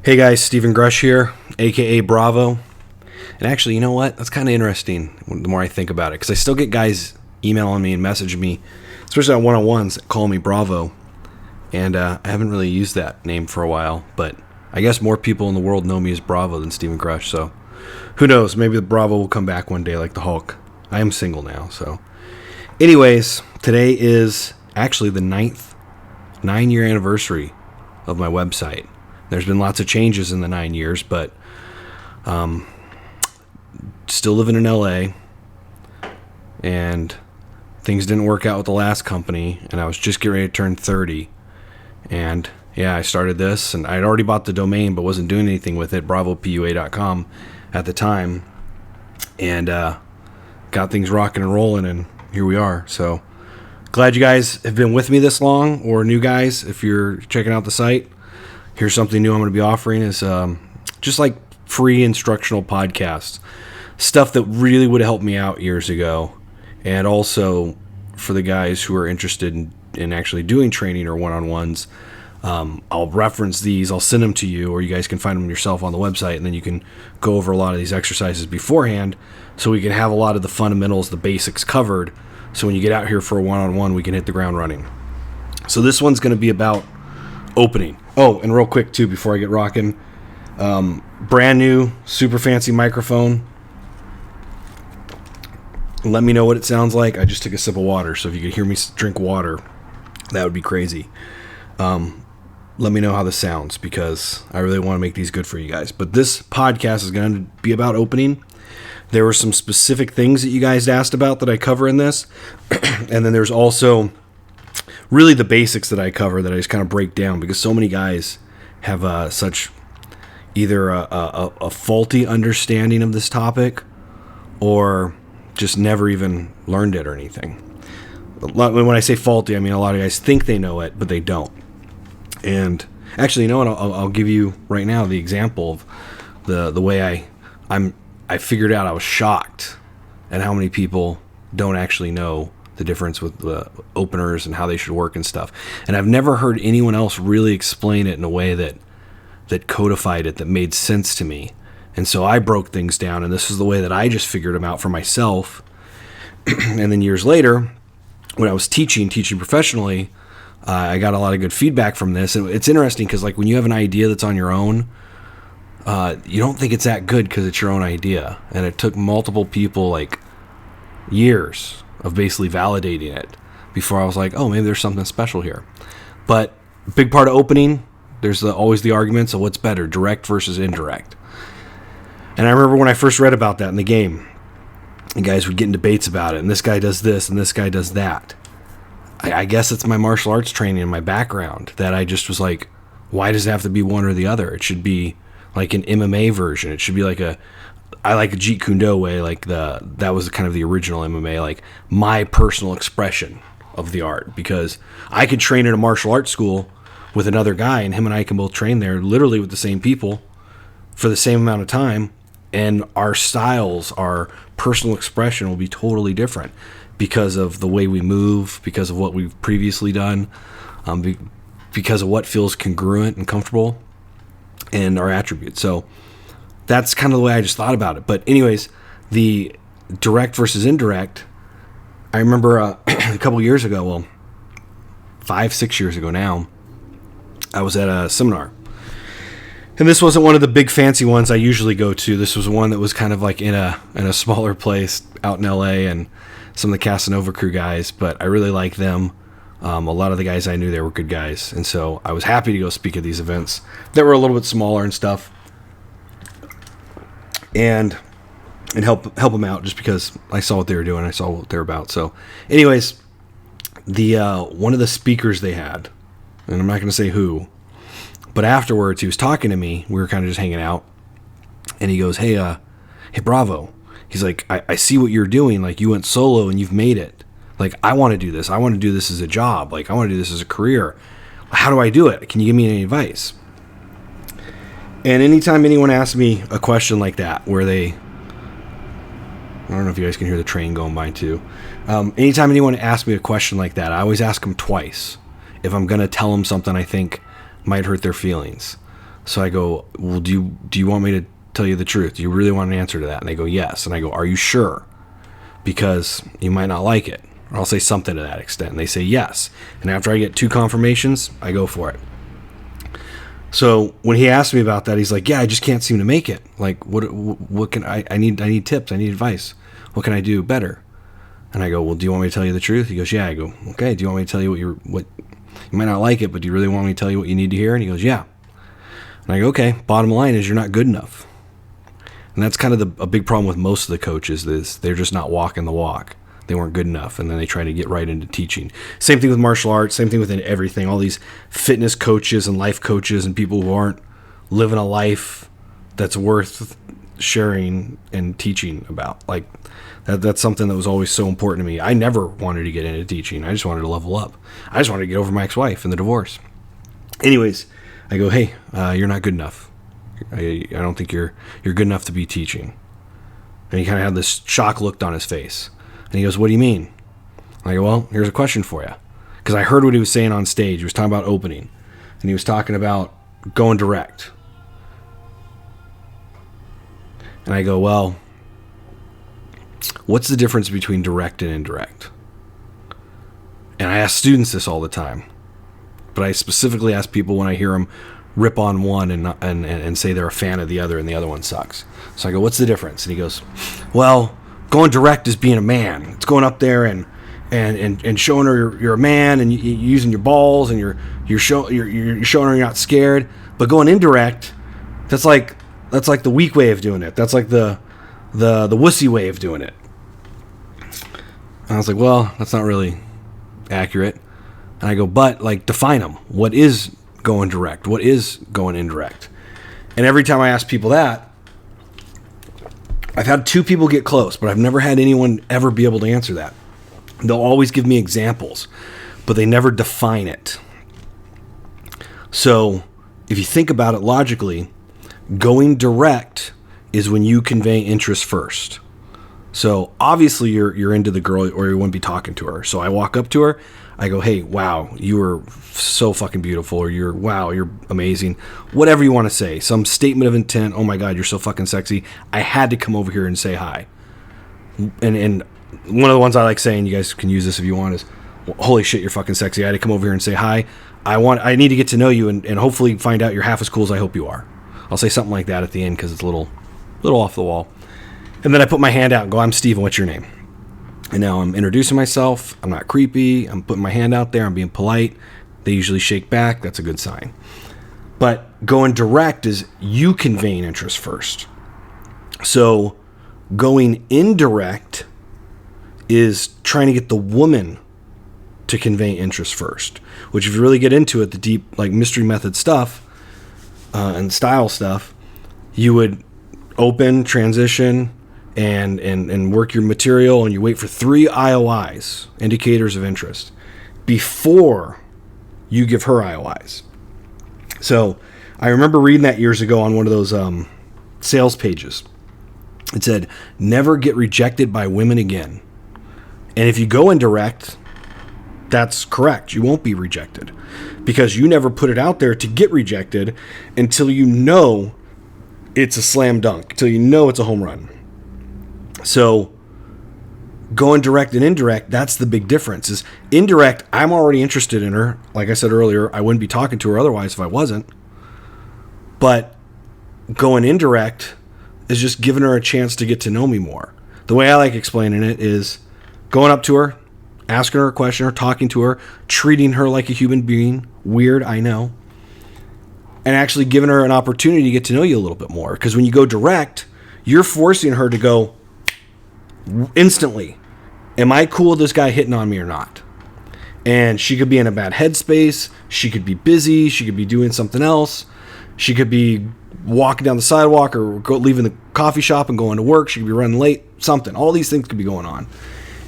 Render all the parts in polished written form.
Hey guys, Stephen Grosch here, aka Bravo. And actually, you know what? That's kind of interesting the more I think about it, because I still get guys emailing me and messaging me, especially on one-on-ones, that call me Bravo. And I haven't really used that name for a while, but I guess more people in the world know me as Bravo than Stephen Grosch, so who knows? Maybe the Bravo will come back one day like the Hulk. I am single now, so. Anyways, today is actually the 9-year anniversary of my website. There's been lots of changes in the 9 years, but still living in LA, and things didn't work out with the last company, and I was just getting ready to turn 30. And yeah, I started this, and I'd already bought the domain, but wasn't doing anything with it, bravopua.com at the time, and got things rocking and rolling, and here we are. So glad you guys have been with me this long, or new guys, if you're checking out the site. Here's something new I'm going to be offering is just like free instructional podcasts, stuff that really would have helped me out years ago, and also for the guys who are interested in actually doing training or one-on-ones. I'll reference these, I'll send them to you, or you guys can find them yourself on the website, and then you can go over a lot of these exercises beforehand, so we can have a lot of the fundamentals, the basics covered, so when you get out here for a one-on-one, we can hit the ground running. So this one's going to be about opening. Oh, and real quick too, before I get rocking, brand new, super fancy microphone. Let me know what it sounds like. I just took a sip of water, so if you could hear me drink water, that would be crazy. Let me know how this sounds, because I really want to make these good for you guys. But this podcast is going to be about opening. There were some specific things that you guys asked about that I cover in this, and then there's also really the basics that I cover that I just kind of break down, because so many guys have such either a faulty understanding of this topic or just never even learned it or anything. When I say faulty, I mean a lot of guys think they know it, but they don't. And actually, you know what? I'll give you right now the example of the way I figured out. I was shocked at how many people don't actually know the difference with the openers and how they should work and stuff. And I've never heard anyone else really explain it in a way that codified it, that made sense to me. And so I broke things down, and this is the way that I just figured them out for myself. And then years later, when I was teaching professionally, I got a lot of good feedback from this. And it's interesting because, like, when you have an idea that's on your own, you don't think it's that good because it's your own idea. And it took multiple people, like, years of basically validating it before I was like, oh, maybe there's something special here. But a big part of opening, there's always the arguments of what's better, direct versus indirect. And I remember when I first read about that in the game, and guys would get in debates about it, and this guy does this and this guy does that. I guess it's my martial arts training and my background that I just was like, why does it have to be one or the other? It should be like an MMA version. It should be like I like a Jeet Kune Do way, like that was kind of the original MMA, like my personal expression of the art, because I could train in a martial arts school with another guy, and him and I can both train there literally with the same people for the same amount of time, and our styles, our personal expression will be totally different because of the way we move, because of what we've previously done, because of what feels congruent and comfortable, and our attributes. So that's kind of the way I just thought about it. But anyways, the direct versus indirect, I remember a couple years ago, well, 5-6 years ago now, I was at a seminar. And this wasn't one of the big fancy ones I usually go to. This was one that was kind of like in a smaller place out in LA, and some of the Casanova crew guys, but I really liked them. A lot of the guys I knew there were good guys. And so I was happy to go speak at these events that were a little bit smaller and stuff. And help them out, just because I saw what they were doing, I saw what they were about. So anyways, the one of the speakers they had, and I'm not going to say who, but afterwards he was talking to me. We were kind of just hanging out, and he goes, hey Bravo. He's like, I see what you're doing. Like, you went solo and you've made it. Like, I want to do this. I want to do this as a job. Like, I want to do this as a career. How do I do it? Can you give me any advice? And anytime anyone asks me a question like that, where I don't know if you guys can hear the train going by too. Anytime anyone asks me a question like that, I always ask them twice if I'm going to tell them something I think might hurt their feelings. So I go, well, do you want me to tell you the truth? Do you really want an answer to that? And they go, yes. And I go, are you sure? Because you might not like it. Or I'll say something to that extent. And they say yes. And after I get 2 confirmations, I go for it. So when he asked me about that, he's like, yeah, I just can't seem to make it. Like, what can I need tips. I need advice. What can I do better? And I go, well, do you want me to tell you the truth? He goes, yeah. I go, okay. Do you want me to tell you what you might not like it, but do you really want me to tell you what you need to hear? And he goes, yeah. And I go, okay. Bottom line is you're not good enough. And that's kind of a big problem with most of the coaches is they're just not walking the walk. They weren't good enough, and then they try to get right into teaching. Same thing with martial arts, same thing with everything. All these fitness coaches and life coaches and people who aren't living a life that's worth sharing and teaching about. Like, that's something that was always so important to me. I never wanted to get into teaching. I just wanted to level up. I just wanted to get over my ex-wife and the divorce. Anyways, I go, hey, you're not good enough. I don't think you're good enough to be teaching. And he kind of had this shock look on his face. And he goes, what do you mean? I go, well, here's a question for you. Because I heard what he was saying on stage. He was talking about opening. And he was talking about going direct. And I go, well, what's the difference between direct and indirect? And I ask students this all the time. But I specifically ask people when I hear them rip on one and say they're a fan of the other and the other one sucks. So I go, what's the difference? And he goes, well, going direct is being a man. It's going up there and showing her you're a man and you're using your balls and you're showing her you're not scared. But going indirect, that's like the weak way of doing it. That's like the wussy way of doing it. And I was like, well, that's not really accurate. And I go, but like define them. What is going direct? What is going indirect? And every time I ask people that, I've had 2 people get close, but I've never had anyone ever be able to answer that. They'll always give me examples, but they never define it. So if you think about it logically, going direct is when you convey interest first. So obviously you're into the girl or you wouldn't be talking to her. So I walk up to her, I go, hey, wow, you are so fucking beautiful, or wow, you're amazing. Whatever you want to say. Some statement of intent. Oh my God, you're so fucking sexy. I had to come over here and say hi. And one of the ones I like saying, you guys can use this if you want, is, holy shit, you're fucking sexy. I had to come over here and say hi. I need to get to know you and hopefully find out you're half as cool as I hope you are. I'll say something like that at the end because it's a little off the wall. And then I put my hand out and go, I'm Steven, what's your name? And now I'm introducing myself. I'm not creepy. I'm putting my hand out there. I'm being polite. They usually shake back. That's a good sign. But going direct is you conveying interest first. So going indirect is trying to get the woman to convey interest first, which if you really get into it, the deep like mystery method stuff and style stuff, you would open, transition, and work your material, and you wait for 3 IOIs, indicators of interest, before you give her IOIs. So I remember reading that years ago on one of those sales pages. It said, never get rejected by women again. And if you go indirect, that's correct. You won't be rejected because you never put it out there to get rejected until you know it's a slam dunk, until you know it's a home run. So going direct and indirect, that's the big difference. Is indirect, I'm already interested in her. Like I said earlier, I wouldn't be talking to her otherwise if I wasn't. But going indirect is just giving her a chance to get to know me more. The way I like explaining it is going up to her, asking her a question, or talking to her, treating her like a human being. Weird, I know. And actually giving her an opportunity to get to know you a little bit more. Because when you go direct, you're forcing her to go instantly, am I cool with this guy hitting on me or not? And she could be in a bad headspace. She could be busy. She could be doing something else. She could be walking down the sidewalk or leaving the coffee shop and going to work. She could be running late, something. All these things could be going on.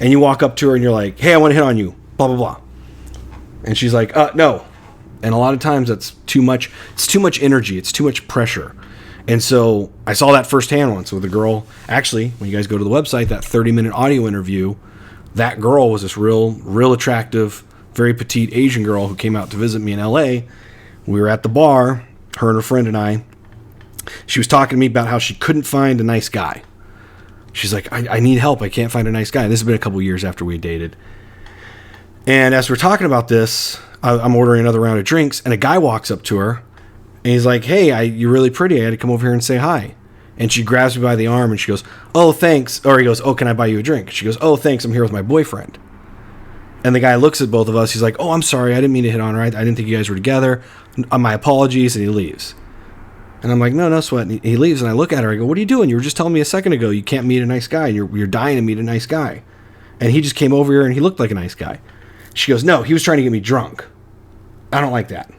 And you walk up to her and you're like, hey, I want to hit on you, blah, blah, blah. And she's like, no. And a lot of times that's too much. It's too much energy. It's too much pressure. And so I saw that firsthand once with a girl. Actually, when you guys go to the website, that 30-minute audio interview, that girl was this real attractive, very petite Asian girl who came out to visit me in LA. We were at the bar. her and her friend and I, she was talking to me about how she couldn't find a nice guy. She's like, I need help. I can't find a nice guy. And this has been a couple years after we dated. And as we're talking about this, I'm ordering another round of drinks, and a guy walks up to her, and he's like, hey, you're really pretty. I had to come over here and say hi. And she grabs me by the arm, and she goes, oh, thanks. Or he goes, oh, can I buy you a drink? She goes, oh, thanks. I'm here with my boyfriend. And the guy looks at both of us. He's like, oh, I'm sorry. I didn't mean to hit on her. I didn't think you guys were together. My apologies. And he leaves. And I'm like, no sweat. And he leaves, and I look at her. I go, what are you doing? You were just telling me a second ago you can't meet a nice guy. You're dying to meet a nice guy. And he just came over here, and he looked like a nice guy. She goes, no, he was trying to get me drunk. I don't like that.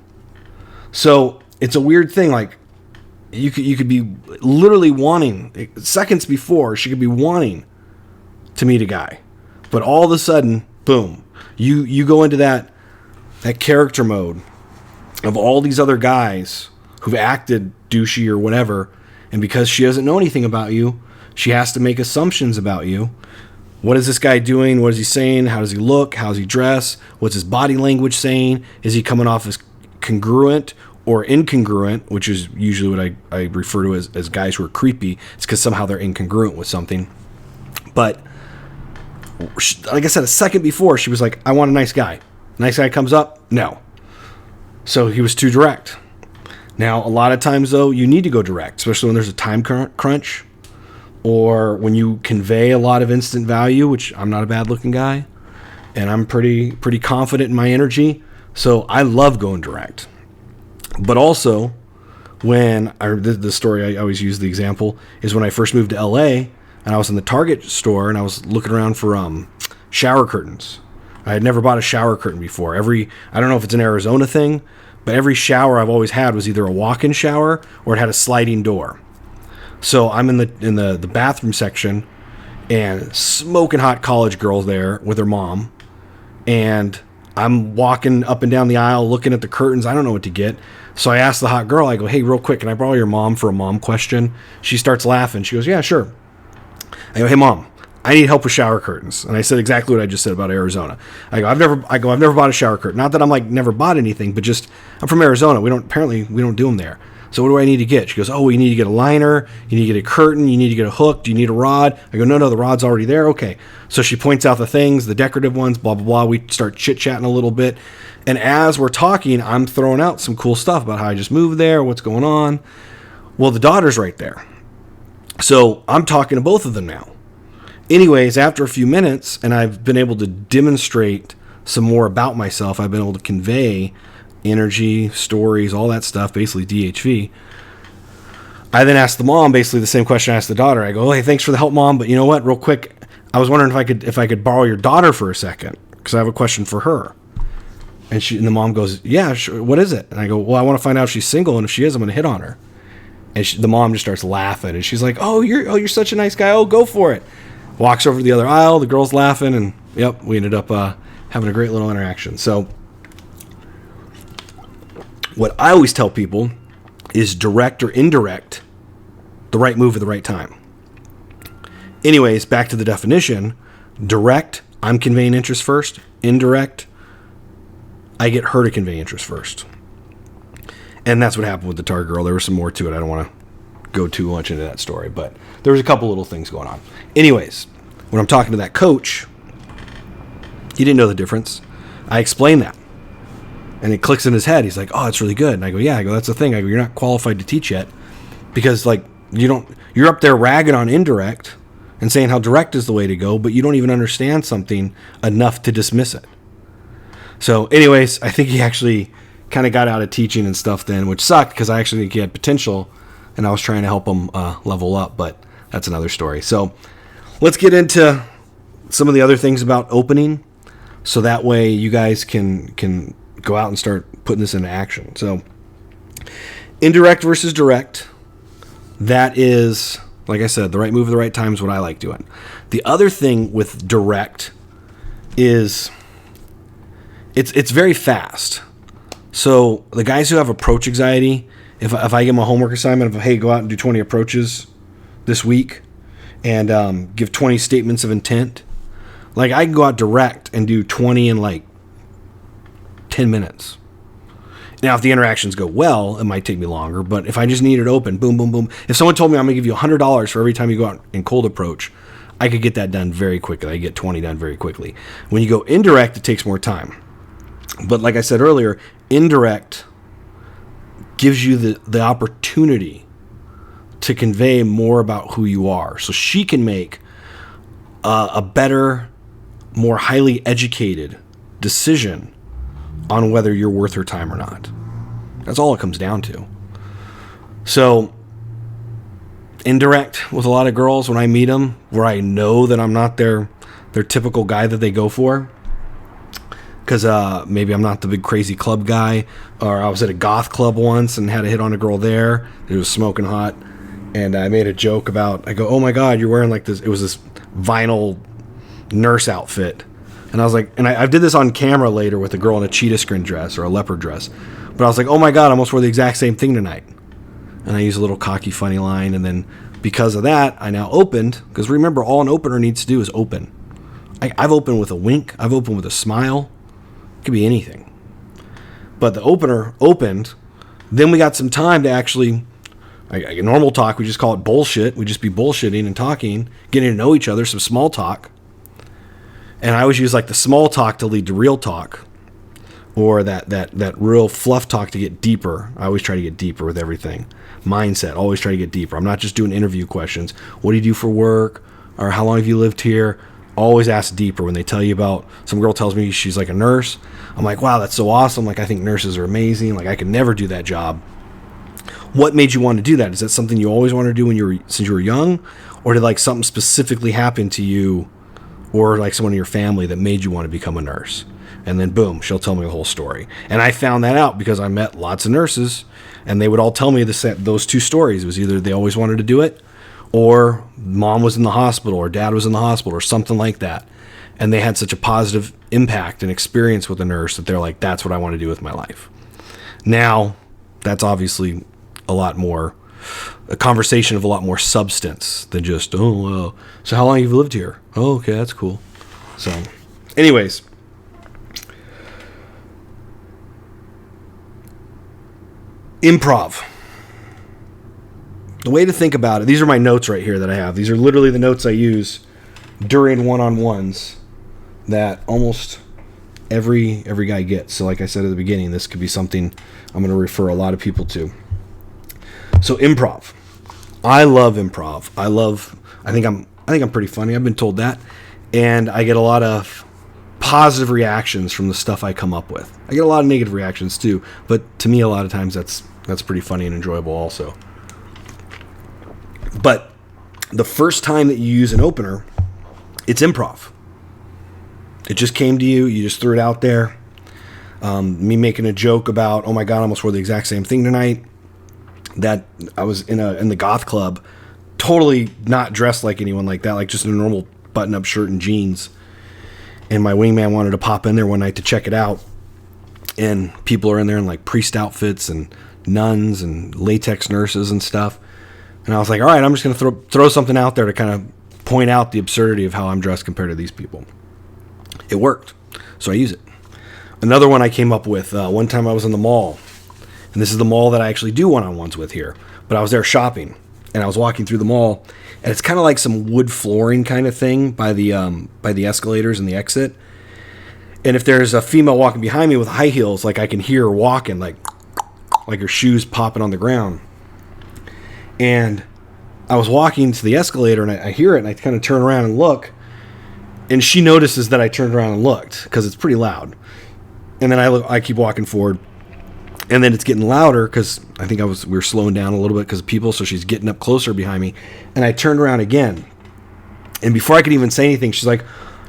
So it's a weird thing. Like, you could be literally wanting, seconds before, she could be wanting to meet a guy. But all of a sudden, boom, you go into that character mode of all these other guys who've acted douchey or whatever, and because she doesn't know anything about you, she has to make assumptions about you. What is this guy doing? What is he saying? How does he look? How does he dress? What's his body language saying? Is he coming off as congruent or incongruent, which is usually what I refer to as guys who are creepy. It's because somehow they're incongruent with something. But like I said, a second before, she was like, I want a nice guy. Nice guy comes up? No. So he was too direct. Now, a lot of times, though, you need to go direct, especially when there's a time crunch or when you convey a lot of instant value, which I'm not a bad-looking guy, and I'm pretty confident in my energy, so I love going direct. But also, when the story I always use the example is when I first moved to LA, and I was in the Target store, and I was looking around for shower curtains. I had never bought a shower curtain before. I don't know if it's an Arizona thing, but every shower I've always had was either a walk-in shower or it had a sliding door. So I'm in the bathroom section, and smoking hot college girls there with her mom, and I'm walking up and down the aisle looking at the curtains. I don't know what to get. So I asked the hot girl, I go, hey, real quick, can I borrow your mom for a mom question? She starts laughing. She goes, yeah, sure. I go, hey, Mom, I need help with shower curtains. And I said exactly what I just said about Arizona. I go, I've never bought a shower curtain. Not that I'm like never bought anything, but just I'm from Arizona. We don't do them there. So what do I need to get? She goes, oh, you need to get a liner. You need to get a curtain. You need to get a hook. Do you need a rod? I go, no, the rod's already there. Okay. So she points out the things, the decorative ones, blah, blah, blah. We start chit-chatting a little bit. And as we're talking, I'm throwing out some cool stuff about how I just moved there, what's going on. Well, the daughter's right there. So I'm talking to both of them now. Anyways, after a few minutes, and I've been able to demonstrate some more about myself, I've been able to convey energy, stories, all that stuff, basically DHV. I then asked the mom basically the same question I asked the daughter. I go, oh, hey, thanks for the help, Mom, but you know what? Real quick, I was wondering if I could borrow your daughter for a second because I have a question for her. And the mom goes, yeah, sure. What is it? And I go, well, I want to find out if she's single, and if she is, I'm going to hit on her. And the mom just starts laughing, and she's like, oh, you're such a nice guy. Oh, go for it. Walks over to the other aisle. The girl's laughing, and yep, we ended up having a great little interaction. So what I always tell people is direct or indirect, the right move at the right time. Anyways, back to the definition. Direct, I'm conveying interest first. Indirect, I get her to convey interest first. And that's what happened with the Target girl. There was some more to it. I don't want to go too much into that story, but there was a couple little things going on. Anyways, when I'm talking to that coach, he didn't know the difference. I explained that. And it clicks in his head. He's like, oh, it's really good. And I go, yeah. I go, that's the thing. I go, you're not qualified to teach yet. Because, like, you're up there ragging on indirect and saying how direct is the way to go, but you don't even understand something enough to dismiss it. So, anyways, I think he actually kind of got out of teaching and stuff then, which sucked because I actually think he had potential, and I was trying to help him level up, but that's another story. So, let's get into some of the other things about opening, so that way you guys can go out and start putting this into action. So, indirect versus direct, that is, like I said, the right move at the right time is what I like doing. The other thing with direct is it's very fast. So the guys who have approach anxiety, if I give them a homework assignment of, hey, go out and do 20 approaches this week and give 20 statements of intent, like I can go out direct and do 20 in like 10 minutes. Now, if the interactions go well, it might take me longer, but if I just need it open, boom, boom, boom. If someone told me I'm going to give you $100 for every time you go out in cold approach, I could get that done very quickly. I get 20 done very quickly. When you go indirect, it takes more time. But like I said earlier, indirect gives you the opportunity to convey more about who you are. So she can make a better, more highly educated decision on whether you're worth her time or not. That's all it comes down to. So indirect with a lot of girls, when I meet them, where I know that I'm not their typical guy that they go for, because maybe I'm not the big crazy club guy, or I was at a goth club once and had a hit on a girl there. It was smoking hot, and I made a joke about, I go, oh my God, you're wearing like this, it was this vinyl nurse outfit. And I was like, and I did this on camera later with a girl in a cheetah skin dress or a leopard dress. But I was like, oh my God, I almost wore the exact same thing tonight. And I used a little cocky, funny line. And then because of that, I now opened. Because remember, all an opener needs to do is open. I've opened with a wink. I've opened with a smile. It could be anything. But the opener opened. Then we got some time to actually, like normal talk, we just call it bullshit. We just be bullshitting and talking, getting to know each other, some small talk. And I always use like the small talk to lead to real talk, or that real fluff talk to get deeper. I always try to get deeper with everything. Mindset, always try to get deeper. I'm not just doing interview questions. What do you do for work? Or how long have you lived here? Always ask deeper. When they tell you about, some girl tells me she's like a nurse, I'm like, wow, that's so awesome. Like, I think nurses are amazing. Like, I could never do that job. What made you want to do that? Is that something you always wanted to do since you were young? Or did like something specifically happen to you, or like someone in your family that made you want to become a nurse? And then boom, she'll tell me the whole story. And I found that out because I met lots of nurses, and they would all tell me those two stories. It was either they always wanted to do it, or mom was in the hospital, or dad was in the hospital, or something like that. And they had such a positive impact and experience with a nurse that they're like, that's what I want to do with my life. Now, that's obviously a conversation of a lot more substance than just, oh, well, so how long have you lived here? Oh, okay, that's cool. So, anyways. Improv. The way to think about it, these are my notes right here that I have. These are literally the notes I use during one-on-ones that almost every guy gets. So like I said at the beginning, this could be something I'm going to refer a lot of people to. So improv. I love improv. I think I'm pretty funny. I've been told that. And I get a lot of positive reactions from the stuff I come up with. I get a lot of negative reactions too, but to me a lot of times that's pretty funny and enjoyable also. But the first time that you use an opener, it's improv. It just came to you. You just threw it out there. Me making a joke about, oh my God, I almost wore the exact same thing tonight. That I was in the goth club, totally not dressed like anyone like that, like just in a normal button-up shirt and jeans. And my wingman wanted to pop in there one night to check it out. And people are in there in like priest outfits and nuns and latex nurses and stuff. And I was like, all right, I'm just going to throw something out there to kind of point out the absurdity of how I'm dressed compared to these people. It worked. So I use it. Another one I came up with, one time I was in the mall. And this is the mall that I actually do one-on-ones with here. But I was there shopping. And I was walking through the mall. And it's kind of like some wood flooring kind of thing by the escalators and the exit. And if there's a female walking behind me with high heels, like I can hear her walking, like her shoes popping on the ground. And I was walking to the escalator, and I hear it, and I kind of turn around and look. And she notices that I turned around and looked, because it's pretty loud. And then I keep walking forward. And then it's getting louder, because I think we were slowing down a little bit because of people, so she's getting up closer behind me. And I turned around again. And before I could even say anything, she's like,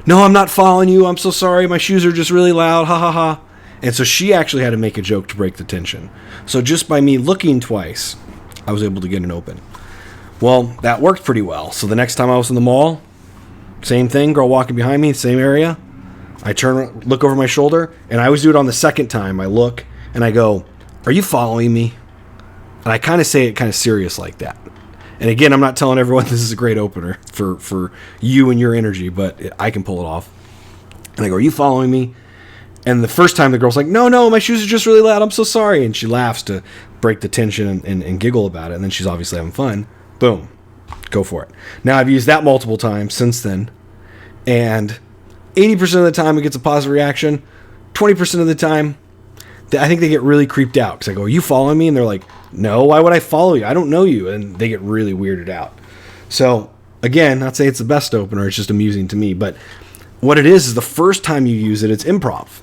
no, I'm not following you. I'm so sorry. My shoes are just really loud. Ha, ha, ha. And so she actually had to make a joke to break the tension. So just by me looking twice, I was able to get an open. Well, that worked pretty well. So the next time I was in the mall, same thing, girl walking behind me, same area. I look over my shoulder, and I always do it on the second time. I look, and I go, are you following me? And I kind of say it kind of serious like that. And again, I'm not telling everyone this is a great opener for you and your energy, but I can pull it off. And I go, are you following me? And the first time the girl's like, no, my shoes are just really loud. I'm so sorry. And she laughs to break the tension and giggle about it. And then she's obviously having fun. Boom. Go for it. Now, I've used that multiple times since then. And 80% of the time it gets a positive reaction. 20% of the time, I think they get really creeped out. Because I go, are you following me? And they're like, no, why would I follow you? I don't know you. And they get really weirded out. So, again, not say it's the best opener. It's just amusing to me. But what it is the first time you use it, it's improv.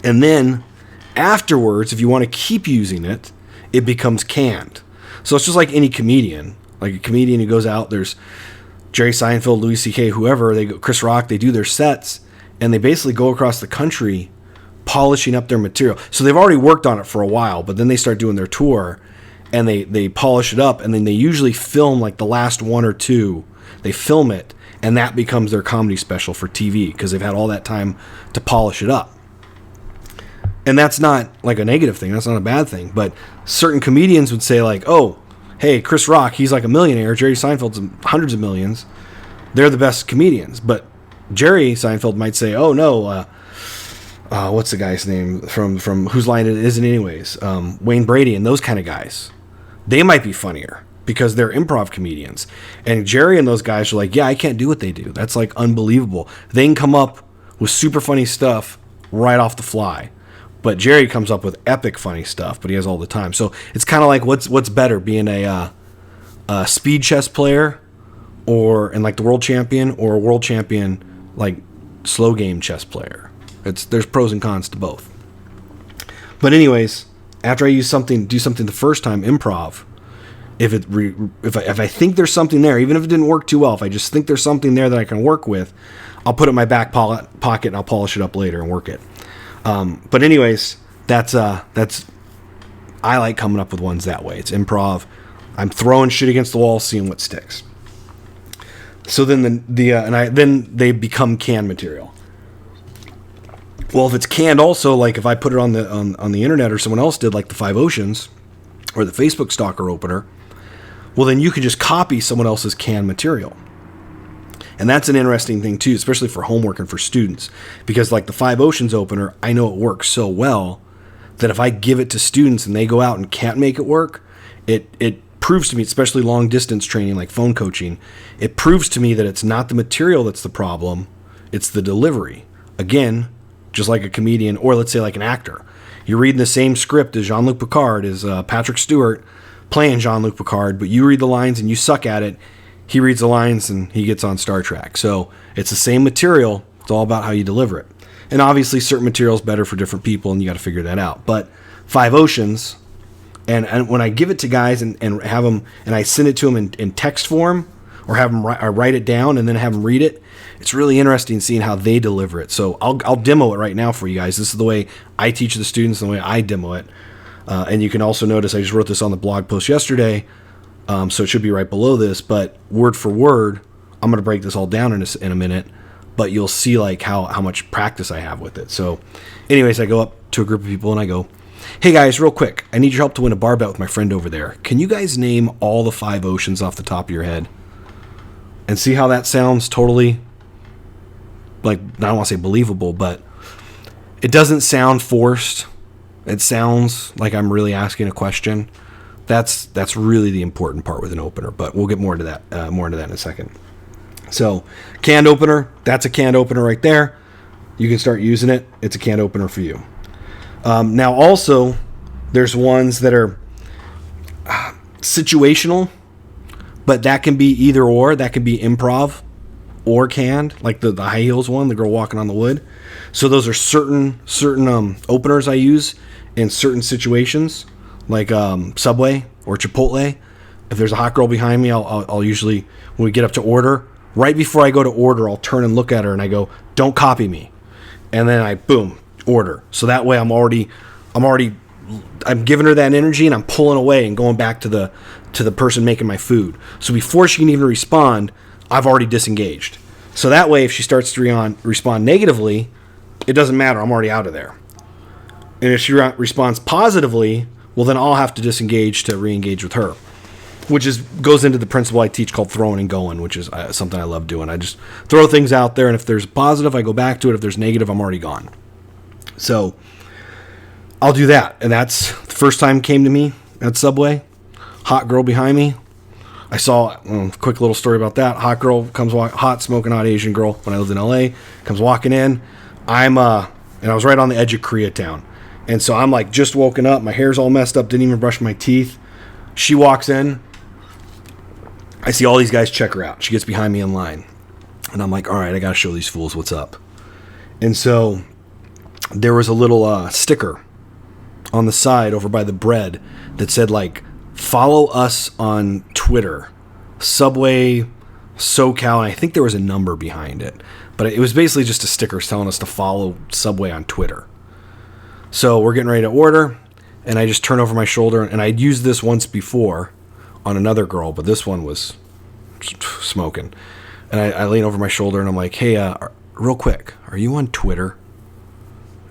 And then afterwards, if you want to keep using it, it becomes canned. So it's just like any comedian. Like a comedian who goes out, there's Jerry Seinfeld, Louis C.K., whoever, they go, Chris Rock, they do their sets, and they basically go across the country polishing up their material. So they've already worked on it for a while, but then they start doing their tour, and they polish it up, and then they usually film like the last one or two. They film it, and that becomes their comedy special for TV because they've had all that time to polish it up. And that's not like a negative thing. That's not a bad thing. But certain comedians would say like, oh, hey, Chris Rock, he's like a millionaire. Jerry Seinfeld's hundreds of millions. They're the best comedians. But Jerry Seinfeld might say, oh, no, what's the guy's name from Whose Line It Isn't Anyways? Wayne Brady and those kind of guys. They might be funnier because they're improv comedians. And Jerry and those guys are like, yeah, I can't do what they do. That's like unbelievable. They can come up with super funny stuff right off the fly. But Jerry comes up with epic funny stuff, but he has all the time. So it's kind of like what's better, being a speed chess player and like the world champion, or a world champion like slow game chess player. There's pros and cons to both. But anyways, after I do something the first time, improv, if I think there's something there, even if it didn't work too well, if I just think there's something there that I can work with, I'll put it in my back pocket and I'll polish it up later and work it. But anyways, that's I like coming up with ones that way. It's improv. I'm throwing shit against the wall, seeing what sticks. So then then they become canned material. Well, if it's canned also, like if I put it on the internet or someone else did, like the Five Oceans or the Facebook Stalker opener, well then you could just copy someone else's canned material. And that's an interesting thing too, especially for homework and for students, because like the Five Oceans opener, I know it works so well that if I give it to students and they go out and can't make it work, it proves to me, especially long distance training like phone coaching, it proves to me that it's not the material that's the problem, it's the delivery. Again, just like a comedian, or let's say like an actor. You're reading the same script as Jean-Luc Picard, as Patrick Stewart playing Jean-Luc Picard, but you read the lines and you suck at it. He reads the lines and he gets on Star Trek. So it's the same material. It's all about how you deliver it. And obviously certain material is better for different people, and you got to figure that out. But Five Oceans, and when I give it to guys and have them, and I send it to them in text form, or have them write it down and then have them read it, it's really interesting seeing how they deliver it. So I'll demo it right now for you guys. This is the way I teach the students and the way I demo it. And you can also notice I just wrote this on the blog post yesterday. So it should be right below this, but word for word, I'm going to break this all down in a minute, but you'll see like how much practice I have with it. So anyways, I go up to a group of people and I go, hey guys, real quick, I need your help to win a bar bet with my friend over there. Can you guys name all the Five Oceans off the top of your head? And see how that sounds totally, like, I don't want to say believable, but it doesn't sound forced. It sounds like I'm really asking a question. That's really the important part with an opener, but we'll get more into that in a second. So, canned opener, that's a canned opener right there. You can start using it. It's a canned opener for you. Now, also, there's ones that are situational, but that can be either or. That can be improv or canned, like the high heels one, the girl walking on the wood. So those are certain openers I use in certain situations, like Subway or Chipotle. If there's a hot girl behind me, I'll usually, when we get up to order, right before I go to order, I'll turn and look at her and I go, don't copy me. And then I, boom, order. So that way I'm giving her that energy and I'm pulling away and going back to the person making my food. So before she can even respond, I've already disengaged. So that way, if she starts to respond negatively, it doesn't matter. I'm already out of there. And if she responds positively, well, then I'll have to disengage to re-engage with her, which goes into the principle I teach called throwing and going, which is something I love doing. I just throw things out there, and if there's positive, I go back to it. If there's negative, I'm already gone. So I'll do that. And that's the first time it came to me at Subway. Hot girl behind me. I saw, quick little story about that. Hot girl comes hot smoking hot Asian girl when I lived in LA, comes walking in. And I was right on the edge of Koreatown. And so I'm like just woken up. My hair's all messed up. Didn't even brush my teeth. She walks in. I see all these guys check her out. She gets behind me in line. And I'm like, all right, I got to show these fools what's up. And so there was a little sticker on the side over by the bread that said, like, follow us on Twitter, Subway, SoCal, and I think there was a number behind it. But it was basically just a sticker telling us to follow Subway on Twitter. So we're getting ready to order, and I just turn over my shoulder, and I'd used this once before on another girl, but this one was smoking. And I lean over my shoulder, and I'm like, hey, real quick, are you on Twitter?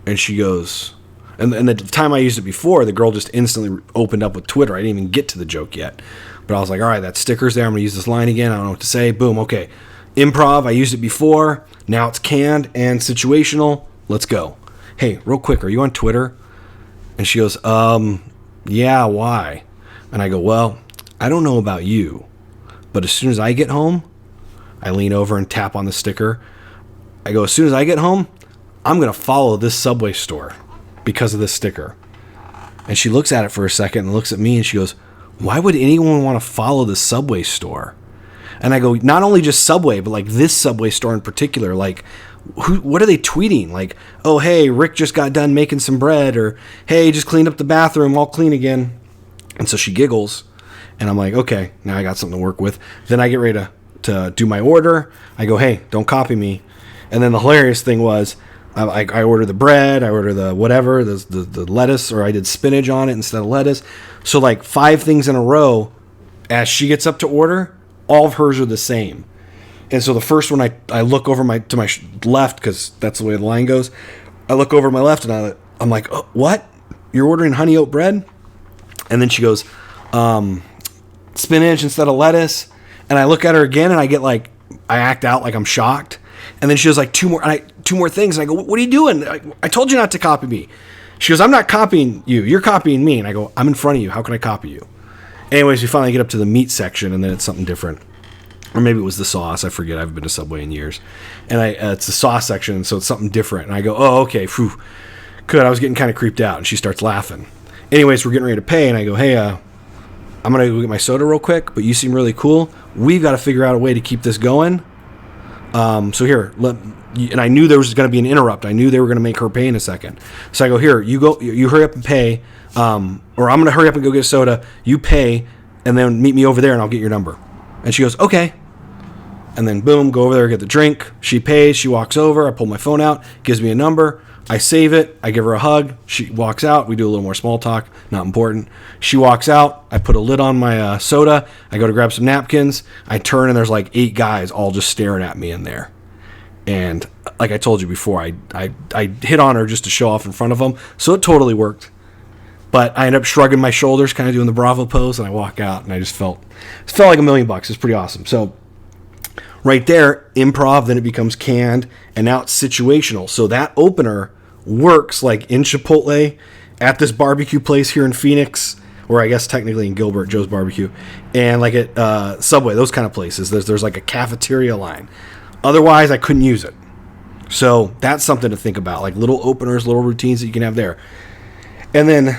And she goes... And the time I used it before, the girl just instantly opened up with Twitter. I didn't even get to the joke yet. But I was like, all right, that sticker's there. I'm going to use this line again. I don't know what to say. Boom, okay. Improv, I used it before. Now it's canned and situational. Let's go. Hey, real quick, are you on Twitter? And she goes, yeah, why? And I go, well, I don't know about you, but as soon as I get home, I lean over and tap on the sticker. I go, as soon as I get home, I'm going to follow this Subway store because of this sticker. And she looks at it for a second and looks at me and she goes, why would anyone want to follow the Subway store? And I go, not only just Subway, but like this Subway store in particular. Like, what are they tweeting? Like, oh, hey, Rick just got done making some bread, or hey, just cleaned up the bathroom, all clean again. And so she giggles and I'm like, okay, now I got something to work with. Then I get ready to do my order. I go, hey, don't copy me. And then the hilarious thing was, I order the bread, I order the whatever, the lettuce, or I did spinach on it instead of lettuce. So like 5 things in a row, as she gets up to order, all of hers are the same. And so the first one, I look over to my left, because that's the way the line goes. I look over to my left and I'm like, oh, what? You're ordering honey oat bread? And then she goes, spinach instead of lettuce. And I look at her again and I act out like I'm shocked. And then she goes like two more things. And I go, what are you doing? I told you not to copy me. She goes, I'm not copying you. You're copying me. And I go, I'm in front of you. How can I copy you? Anyways, we finally get up to the meat section, and then it's something different. Or maybe it was the sauce. I forget. I haven't been to Subway in years. And it's the sauce section, so it's something different. And I go, oh, okay. Phew. Good. I was getting kind of creeped out. And she starts laughing. Anyways, we're getting ready to pay. And I go, hey, I'm going to go get my soda real quick, but you seem really cool. We've got to figure out a way to keep this going. So here, and I knew there was going to be an interrupt. I knew they were going to make her pay in a second. So I go, here, you hurry up and pay, or I'm going to hurry up and go get a soda. You pay, and then meet me over there, and I'll get your number. And she goes, okay. And then boom, go over there, get the drink. She pays. She walks over. I pull my phone out, gives me a number. I save it. I give her a hug. She walks out. We do a little more small talk. Not important. She walks out. I put a lid on my soda. I go to grab some napkins. I turn, and there's like 8 guys all just staring at me in there. And like I told you before, I hit on her just to show off in front of them. So it totally worked. But I end up shrugging my shoulders, kind of doing the Bravo pose, and I walk out, and I just felt like $1 million. It's pretty awesome. So right there, improv, then it becomes canned, and now it's situational. So that opener works like in Chipotle, at this barbecue place here in Phoenix, or I guess technically in Gilbert, Joe's Barbecue, and like at Subway, those kind of places. There's like a cafeteria line. Otherwise, I couldn't use it. So that's something to think about, like little openers, little routines that you can have there. And then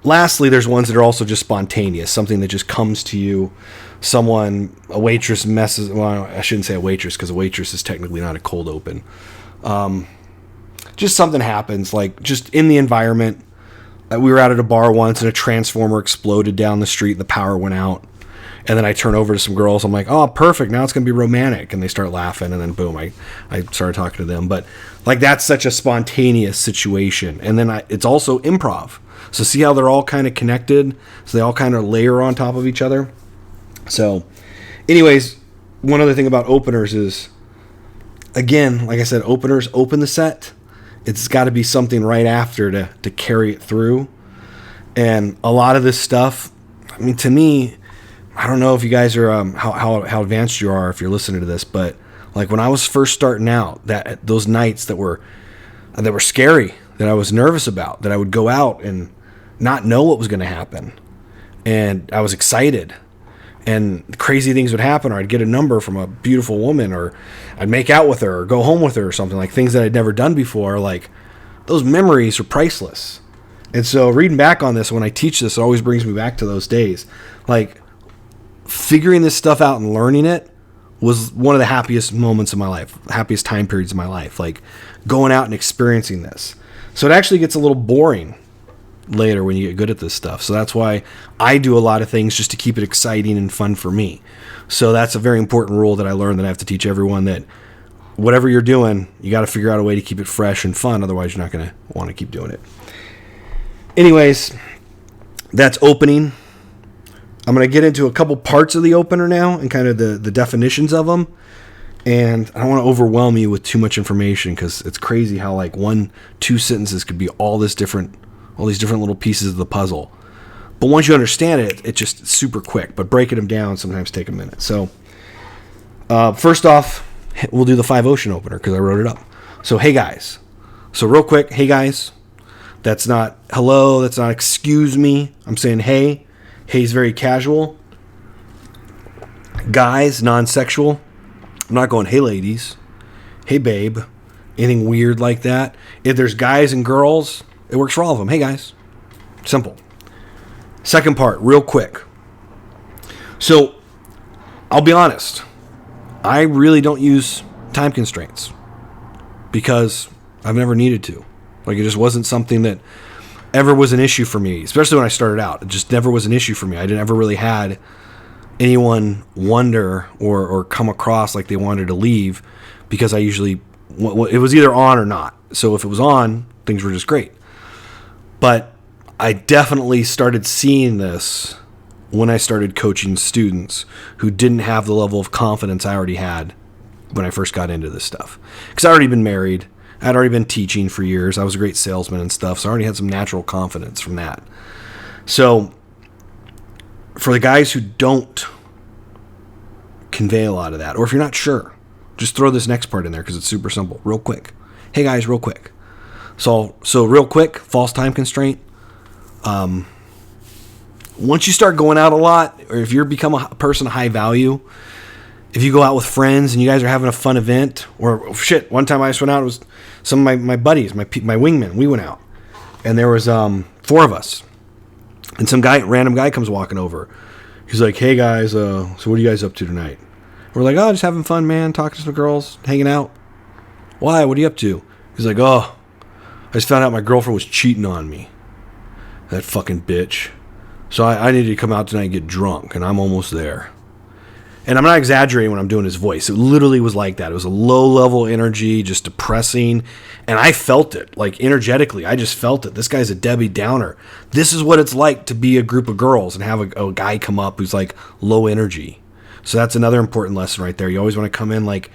lastly, there's ones that are also just spontaneous, something that just comes to you. A waitress messes, well, I shouldn't say a waitress, because a waitress is technically not a cold open. Just something happens, like just in the environment. We were out at a bar once, and a transformer exploded down the street, and the power went out. And then I turn over to some girls. I'm like, oh, perfect. Now it's going to be romantic. And they start laughing. And then, boom, I started talking to them. But, like, that's such a spontaneous situation. And then it's also improv. So see how they're all kind of connected? So they all kind of layer on top of each other. So, anyways, one other thing about openers is, again, like I said, openers open the set. It's got to be something right after to carry it through. And a lot of this stuff, I mean, to me, I don't know if you guys are how advanced you are if you're listening to this, but like when I was first starting out, those nights that were scary, that I was nervous about, that I would go out and not know what was going to happen. And I was excited. And crazy things would happen, or I'd get a number from a beautiful woman, or I'd make out with her or go home with her or something, like things that I'd never done before. Like, those memories are priceless. And so reading back on this, when I teach this, it always brings me back to those days. Like, figuring this stuff out and learning it was one of the happiest moments of my life, happiest time periods of my life, like going out and experiencing this. So it actually gets a little boring later when you get good at this stuff. So that's why I do a lot of things just to keep it exciting and fun for me. So that's a very important rule that I learned that I have to teach everyone, that whatever you're doing, you got to figure out a way to keep it fresh and fun. Otherwise, you're not going to want to keep doing it. Anyways, that's opening. I'm going to get into a couple parts of the opener now and kind of the definitions of them. And I don't want to overwhelm you with too much information, because it's crazy how like 1-2 sentences could be all these different little pieces of the puzzle. But once you understand it, it's just super quick. But breaking them down sometimes take a minute. So first off, we'll do the 5 ocean opener because I wrote it up. So, hey guys. So real quick, hey guys. That's not hello. That's not excuse me. I'm saying hey. Hey's very casual. Guys, non-sexual. I'm not going, hey ladies. Hey babe. Anything weird like that. If there's guys and girls, it works for all of them. Hey guys. Simple. Second part, real quick. So, I'll be honest. I really don't use time constraints because I've never needed to. Like, it just wasn't something that ever was an issue for me, especially when I started out. It just never was an issue for me. I never really had anyone wonder or come across like they wanted to leave, because I usually, it was either on or not. So if it was on, things were just great. But I definitely started seeing this when I started coaching students who didn't have the level of confidence I already had when I first got into this stuff. Because I'd already been married. I'd already been teaching for years. I was a great salesman and stuff, so I already had some natural confidence from that. So for the guys who don't convey a lot of that, or if you're not sure, just throw this next part in there because it's super simple. Real quick. Hey guys, real quick. So real quick, false time constraint. Once you start going out a lot, or if you become a person of high value, if you go out with friends and you guys are having a fun event, or shit, one time I just went out, it was some of my buddies, my wingmen, we went out, and there was 4 of us, and some random guy comes walking over. He's like, hey guys, so what are you guys up to tonight? We're like, oh, just having fun, man, talking to some girls, hanging out. Why? What are you up to? He's like, oh, I just found out my girlfriend was cheating on me. That fucking bitch. So I needed to come out tonight and get drunk, and I'm almost there. And I'm not exaggerating when I'm doing his voice. It literally was like that. It was a low-level energy, just depressing. And I felt it, like energetically. I just felt it. This guy's a Debbie Downer. This is what it's like to be a group of girls and have a guy come up who's like low energy. So that's another important lesson right there. You always want to come in like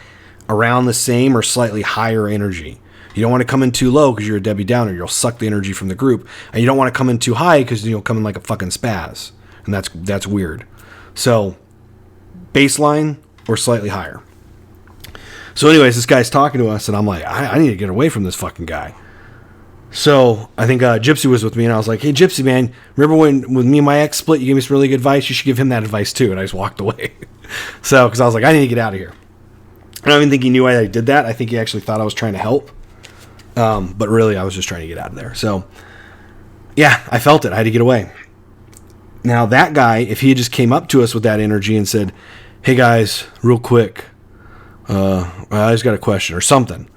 around the same or slightly higher energy. You don't want to come in too low because you're a Debbie Downer. You'll suck the energy from the group. And you don't want to come in too high because you'll come in like a fucking spaz. And that's weird. So baseline or slightly higher. So anyways, this guy's talking to us, and I'm like, I need to get away from this fucking guy. So I think Gypsy was with me, and I was like, hey, Gypsy, man, remember when me and my ex split, you gave me some really good advice? You should give him that advice too. And I just walked away. So, because I was like, I need to get out of here. I don't even think he knew why I did that. I think he actually thought I was trying to help. But really, I was just trying to get out of there. So, yeah, I felt it. I had to get away. Now, that guy, if he had just came up to us with that energy and said, hey, guys, real quick, I just got a question or something,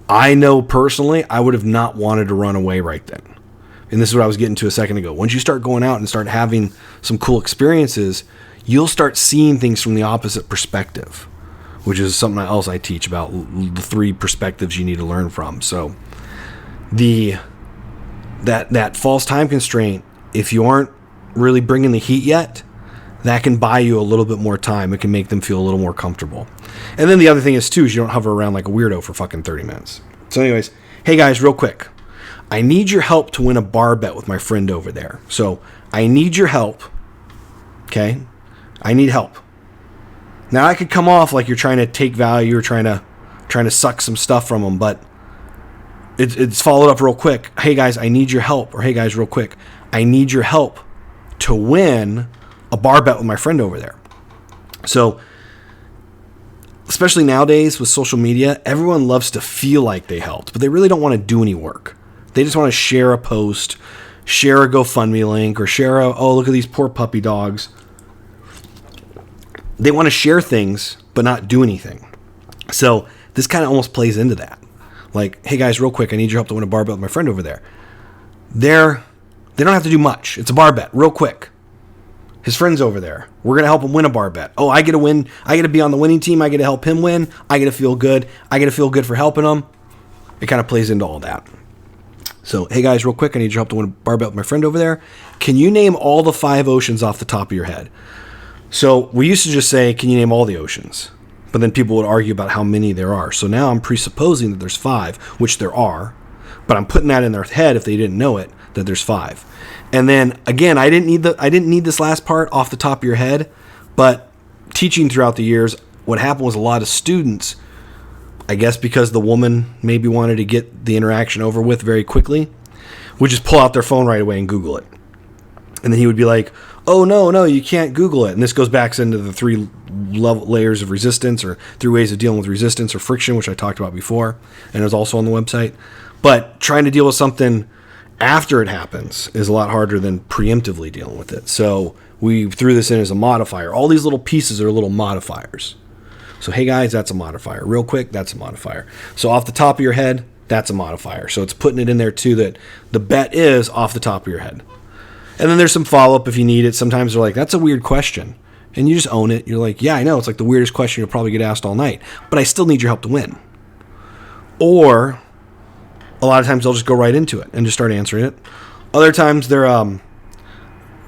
I know personally I would have not wanted to run away right then. And this is what I was getting to a second ago. Once you start going out and start having some cool experiences, you'll start seeing things from the opposite perspective, which is something else I teach about, the 3 perspectives you need to learn from. So that false time constraint, if you aren't really bringing the heat yet, that can buy you a little bit more time. It can make them feel a little more comfortable. And then the other thing is too, is you don't hover around like a weirdo for fucking 30 minutes. So anyways, hey guys, real quick, I need your help to win a bar bet with my friend over there. So I need your help. Okay. I need help. Now I could come off like you're trying to take value or trying to suck some stuff from them, but it's followed up real quick. Hey guys, I need your help. Or hey guys, real quick, I need your help to win a bar bet with my friend over there. So, especially nowadays with social media, everyone loves to feel like they helped, but they really don't want to do any work. They just want to share a post, share a GoFundMe link, or share oh, look at these poor puppy dogs. They want to share things, but not do anything. So this kind of almost plays into that. Like, hey guys, real quick, I need your help to win a bar bet with my friend over there. They don't have to do much. It's a bar bet, real quick. His friend's over there. We're going to help him win a bar bet. Oh, I get to win. I get to be on the winning team. I get to help him win. I get to feel good. I get to feel good for helping him. It kind of plays into all that. So, hey guys, real quick, I need your help to win a bar bet with my friend over there. Can you name all the 5 oceans off the top of your head? So we used to just say, can you name all the oceans? But then people would argue about how many there are. So now I'm presupposing that there's 5, which there are. But I'm putting that in their head, if they didn't know it, that there's 5. And then again, I didn't need this last part off the top of your head, but teaching throughout the years, what happened was a lot of students, I guess because the woman maybe wanted to get the interaction over with very quickly, would just pull out their phone right away and Google it. And then he would be like, oh, no, you can't Google it. And this goes back into the 3 layers of resistance, or 3 ways of dealing with resistance or friction, which I talked about before, and it was also on the website. But trying to deal with something after it happens is a lot harder than preemptively dealing with it. So we threw this in as a modifier. All these little pieces are little modifiers. So, hey guys, that's a modifier. Real quick, that's a modifier. So off the top of your head, that's a modifier. So it's putting it in there too, that the bet is off the top of your head. And then there's some follow-up if you need it. Sometimes they're like, that's a weird question. And you just own it. You're like, yeah, I know. It's like the weirdest question you'll probably get asked all night. But I still need your help to win. Or a lot of times they'll just go right into it and just start answering it. Other times they're,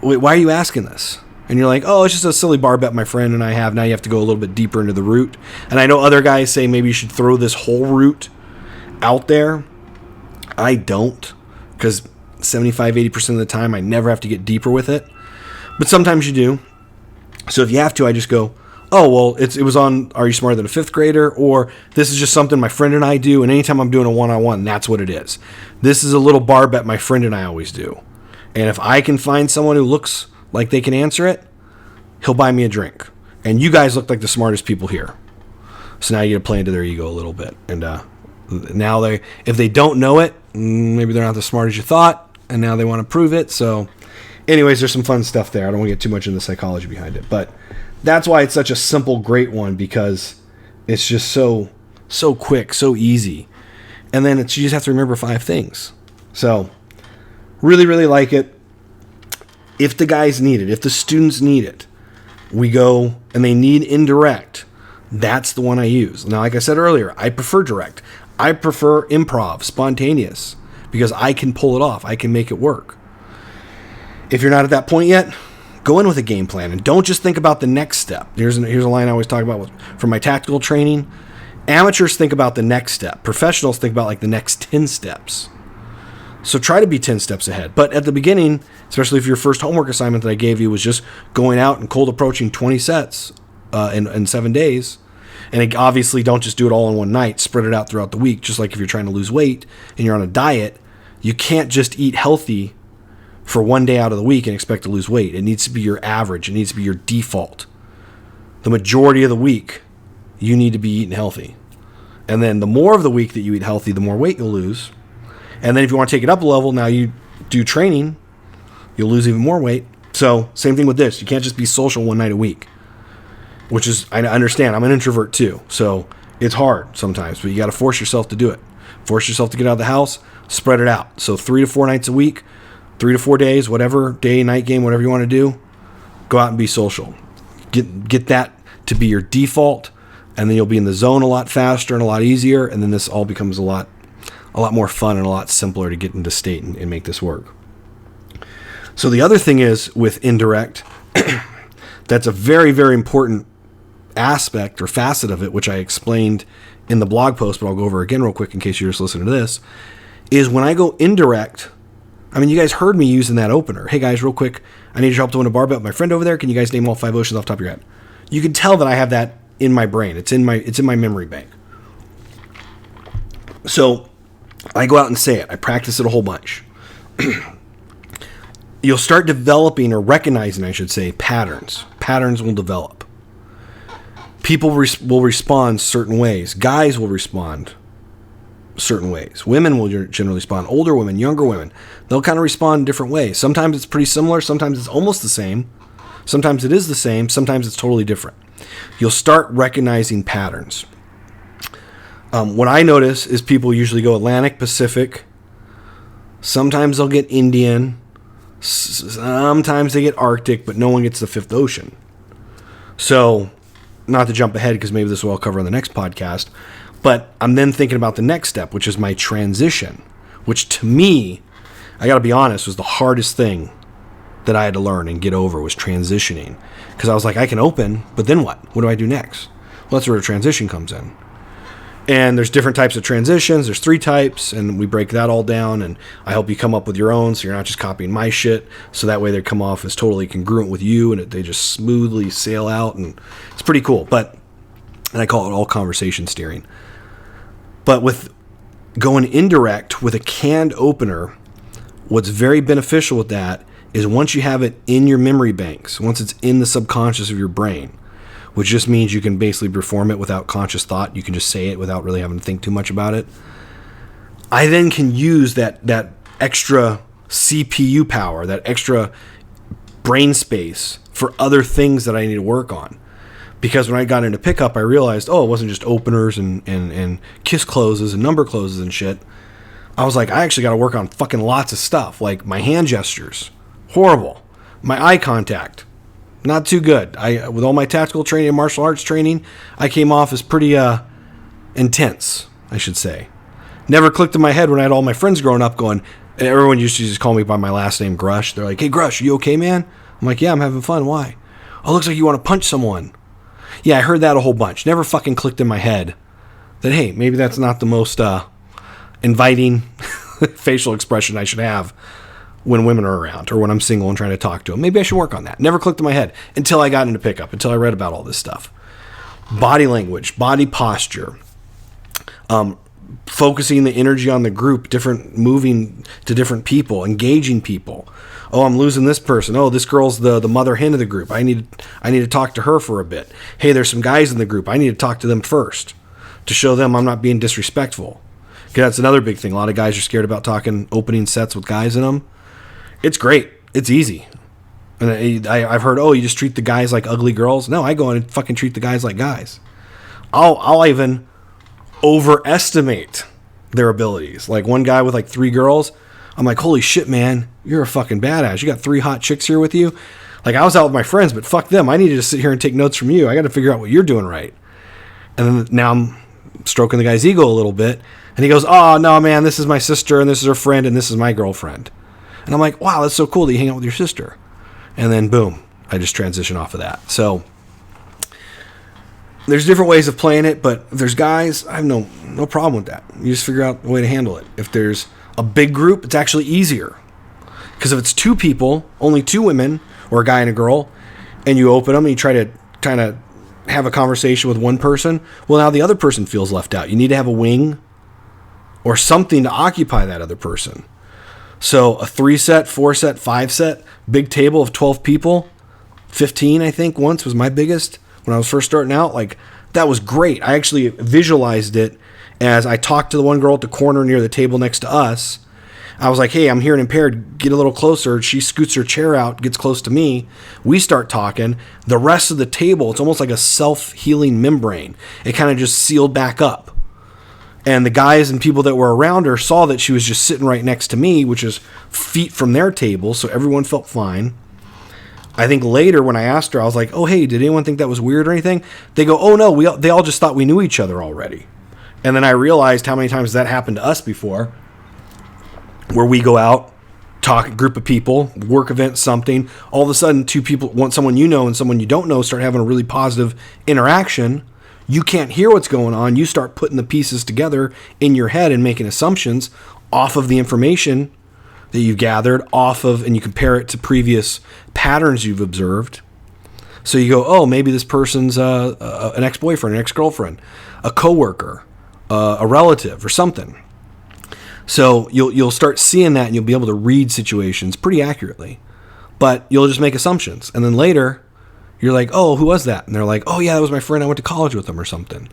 wait, why are you asking this? And you're like, oh, it's just a silly bar bet my friend and I have. Now you have to go a little bit deeper into the root. And I know other guys say maybe you should throw this whole root out there. I don't, because 75-80% of the time I never have to get deeper with it. But sometimes you do. So if you have to, I just go, oh, well, it was on Are You Smarter Than a Fifth Grader? Or this is just something my friend and I do, and anytime I'm doing a one-on-one, that's what it is. This is a little bar bet my friend and I always do. And if I can find someone who looks like they can answer it, he'll buy me a drink. And you guys look like the smartest people here. So now you get to play into their ego a little bit. And now if they don't know it, maybe they're not as smart as you thought, and now they want to prove it. So anyways, there's some fun stuff there. I don't want to get too much into the psychology behind it. But that's why it's such a simple, great one, because it's just so quick, so easy. And then you just have to remember 5 things. So really, really like it. If the guys need it, if the students need it, we go and they need indirect. That's the one I use. Now, like I said earlier, I prefer direct. I prefer improv, spontaneous, because I can pull it off. I can make it work. If you're not at that point yet, go in with a game plan and don't just think about the next step. Here's a line I always talk about from my tactical training. Amateurs think about the next step. Professionals think about like the next 10 steps. So try to be 10 steps ahead. But at the beginning, especially if your first homework assignment that I gave you was just going out and cold approaching 20 sets in 7 days, and obviously don't just do it all in one night, spread it out throughout the week. Just like if you're trying to lose weight and you're on a diet, you can't just eat healthy for one day out of the week and expect to lose weight. It needs to be your average. It needs to be your default. The majority of the week, you need to be eating healthy. And then the more of the week that you eat healthy, the more weight you'll lose. And then if you want to take it up a level, now you do training, you'll lose even more weight. So same thing with this. You can't just be social one night a week, which is, I understand, I'm an introvert too. So it's hard sometimes, but you got to force yourself to do it. Force yourself to get out of the house, spread it out. So 3 to 4 nights a week, 3 to 4 days, whatever, day, night game, whatever you want to do, go out and be social. Get that to be your default, and then you'll be in the zone a lot faster and a lot easier, and then this all becomes a lot more fun and a lot simpler to get into state and make this work. So the other thing is with indirect, that's a very, very important aspect or facet of it, which I explained in the blog post, but I'll go over again real quick in case you're just listening to this, is when I go indirect, I mean, you guys heard me using that opener. Hey guys, real quick, I need your help to win a bar bet with my friend over there. Can you guys name all 5 oceans off the top of your head? You can tell that I have that in my brain. It's in my memory bank. So I go out and say it. I practice it a whole bunch. You'll start developing, or recognizing, I should say, patterns. Patterns will develop. People will respond certain ways. Guys will respond certain ways. Women will generally respond. Older women, younger women, they'll kind of respond in different ways. Sometimes it's pretty similar. Sometimes it's almost the same. Sometimes it is the same. Sometimes it's totally different. You'll start recognizing patterns. What I notice is people usually go Atlantic, Pacific. Sometimes they'll get Indian. Sometimes they get Arctic, but no one gets the fifth ocean. So, not to jump ahead, because maybe this will all cover in the next podcast, but I'm then thinking about the next step, which is my transition, which to me, I got to be honest, was the hardest thing that I had to learn and get over, was transitioning. Because I was like, I can open, but then what? What do I do next? Well, that's where the transition comes in. And there's different types of transitions. There's 3 types, and we break that all down, and I help you come up with your own, so you're not just copying my shit, so that way they come off as totally congruent with you, and they just smoothly sail out, and it's pretty cool. And I call it all conversation steering. But with going indirect with a canned opener, what's very beneficial with that is once you have it in your memory banks, once it's in the subconscious of your brain, which just means you can basically perform it without conscious thought. You can just say it without really having to think too much about it. I then can use that extra CPU power, that extra brain space for other things that I need to work on. Because when I got into pickup, I realized, it wasn't just openers and kiss closes and number closes and shit. I was like, I actually got to work on fucking lots of stuff, like my hand gestures. Horrible. My eye contact. Not too good. With all my tactical training and martial arts training, I came off as pretty intense, I should say. Never clicked in my head when I had all my friends growing up going, everyone used to just call me by my last name, Grosch. They're like, hey, Grosch, you okay, man? I'm like, yeah, I'm having fun. Why? Oh, looks like you want to punch someone. Yeah, I heard that a whole bunch. Never fucking clicked in my head that, hey, maybe that's not the most inviting facial expression I should have when women are around, or when I'm single and trying to talk to them. Maybe I should work on that. Never clicked in my head until I got into pickup, until I read about all this stuff. Body language, body posture, focusing the energy on the group, moving to different people, engaging people. Oh, I'm losing this person. Oh, this girl's the mother hen of the group. I need to talk to her for a bit. Hey, there's some guys in the group. I need to talk to them first to show them I'm not being disrespectful. Because that's another big thing. A lot of guys are scared about talking opening sets with guys in them. It's great. It's easy. And I've heard, you just treat the guys like ugly girls. No, I go in and fucking treat the guys like guys. I'll even overestimate their abilities. Like one guy with like 3 girls, I'm like, holy shit, man, you're a fucking badass. You got 3 hot chicks here with you. Like, I was out with my friends, but fuck them. I needed to sit here and take notes from you. I got to figure out what you're doing right. And then now I'm stroking the guy's ego a little bit. And he goes, oh, no, man, this is my sister, and this is her friend, and this is my girlfriend. And I'm like, wow, that's so cool that you hang out with your sister. And then, boom, I just transition off of that. So there's different ways of playing it, but if there's guys, I have no problem with that. You just figure out a way to handle it. If there's a big group, it's actually easier. Because if it's 2 people, only 2 women, or a guy and a girl, and you open them and you try to kind of have a conversation with one person, well, now the other person feels left out. You need to have a wing or something to occupy that other person. So a 3-set, 4-set, 5-set, big table of 12 people, 15, I think, once was my biggest when I was first starting out. Like, that was great. I actually visualized it as I talked to the one girl at the corner near the table next to us. I was like, hey, I'm hearing impaired. Get a little closer. She scoots her chair out, gets close to me. We start talking. The rest of the table, it's almost like a self-healing membrane. It kind of just sealed back up. And the guys and people that were around her saw that she was just sitting right next to me, which is feet from their table, so everyone felt fine. I think later when I asked her, I was like, oh, hey, did anyone think that was weird or anything? They go, oh, no, they all just thought we knew each other already. And then I realized how many times that happened to us before, where we go out, talk, a group of people, work event, something. All of a sudden, 2 people, someone you know and someone you don't know, start having a really positive interaction. You can't hear what's going on. You start putting the pieces together in your head and making assumptions off of the information that you've gathered, and you compare it to previous patterns you've observed. So you go, oh, maybe this person's an ex-boyfriend, an ex-girlfriend, a coworker, a relative, or something. So you'll start seeing that, and you'll be able to read situations pretty accurately. But you'll just make assumptions. And then later, you're like, oh, who was that? And they're like, oh, yeah, that was my friend. I went to college with him or something.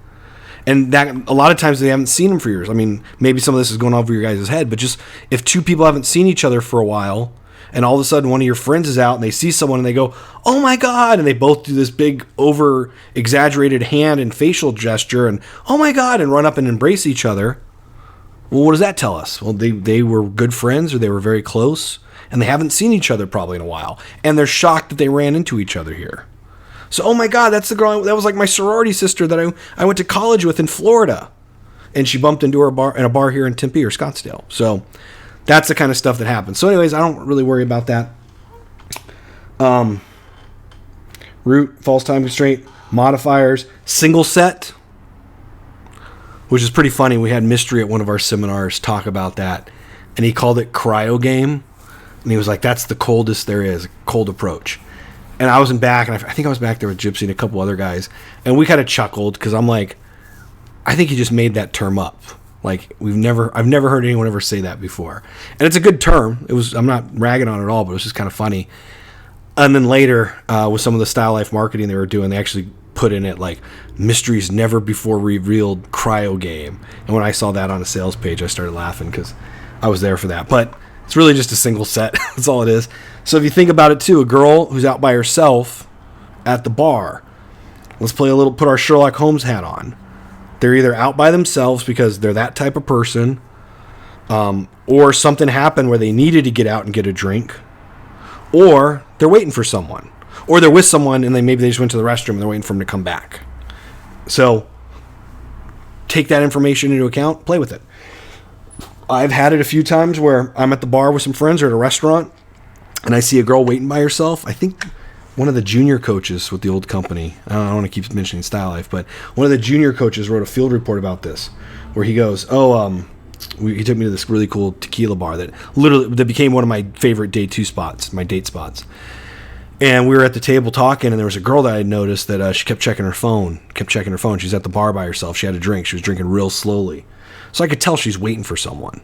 And that a lot of times they haven't seen him for years. I mean, maybe some of this is going over your guys' head, but just if two people haven't seen each other for a while, and all of a sudden one of your friends is out and they see someone and they go, oh my God, and they both do this big over exaggerated hand and facial gesture and oh my God, and run up and embrace each other. Well, what does that tell us? Well, they were good friends, or they were very close, and they haven't seen each other probably in a while, and they're shocked that they ran into each other here. So, oh my God, that's the girl that was like my sorority sister that I went to college with in Florida, and she bumped into her in a bar here in Tempe or Scottsdale. So that's the kind of stuff that happens. So anyways, I don't really worry about that. Root, false time constraint, modifiers, single set, which is pretty funny. We had Mystery at one of our seminars talk about that, and he called it cryo game, and he was like, that's the coldest there is, cold approach. And I was in back, and I think I was back there with Gypsy and a couple other guys, and we kind of chuckled because I'm like, I think he just made that term up. Like I've never heard anyone ever say that before, and it's a good term. I'm not ragging on it at all, but it was just kind of funny. And then later, with some of the Style Life marketing they were doing, they actually put in it like Mystery's never before revealed cryo game. And when I saw that on a sales page, I started laughing because I was there for that. But it's really just a single set. That's all it is. So if you think about it too, a girl who's out by herself at the bar, let's put our Sherlock Holmes hat on. They're either out by themselves because they're that type of person, or something happened where they needed to get out and get a drink, or they're waiting for someone, or they're with someone and maybe they just went to the restroom and they're waiting for them to come back. So take that information into account, play with it. I've had it a few times where I'm at the bar with some friends or at a restaurant, and I see a girl waiting by herself. I think one of the junior coaches with the old company, I don't want to keep mentioning Style Life, but one of the junior coaches wrote a field report about this, where he goes, he took me to this really cool tequila bar that became one of my favorite date spots. And we were at the table talking, and there was a girl that I had noticed that she kept checking her phone. She's at the bar by herself. She had a drink. She was drinking real slowly. So I could tell she's waiting for someone.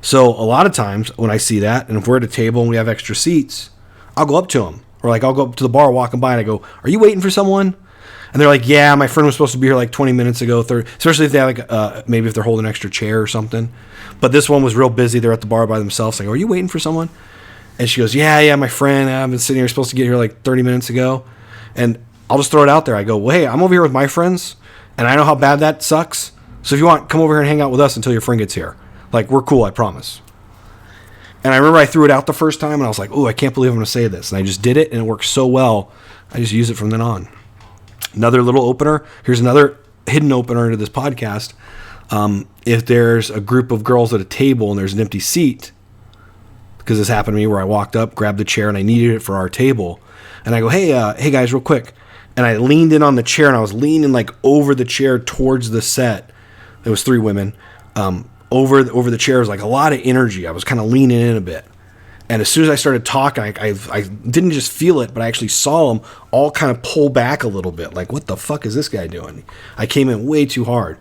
So a lot of times when I see that, and if we're at a table and we have extra seats, I'll go up to them. Or like I'll go up to the bar walking by and I go, are you waiting for someone? And they're like, yeah, my friend was supposed to be here like 20 minutes ago. Especially if they have like, maybe if they're holding an extra chair or something. But this one was real busy. They're at the bar by themselves. I go, are you waiting for someone? And she goes, yeah, my friend. I've been sitting here, supposed to get here like 30 minutes ago. And I'll just throw it out there. I go, well, hey, I'm over here with my friends, and I know how bad that sucks. So if you want, come over here and hang out with us until your friend gets here. Like, we're cool, I promise. And I remember I threw it out the first time, and I was like, oh, I can't believe I'm going to say this. And I just did it, and it worked so well, I just use it from then on. Another little opener. Here's another hidden opener to this podcast. If there's a group of girls at a table and there's an empty seat, because this happened to me where I walked up, grabbed the chair, and I needed it for our table. And I go, hey guys, real quick. And I leaned in on the chair, and I was leaning like over the chair towards the set. There was 3 women. Over the chair was like a lot of energy. I was kind of leaning in a bit. And as soon as I started talking, I didn't just feel it, but I actually saw them all kind of pull back a little bit. Like, what the fuck is this guy doing? I came in way too hard.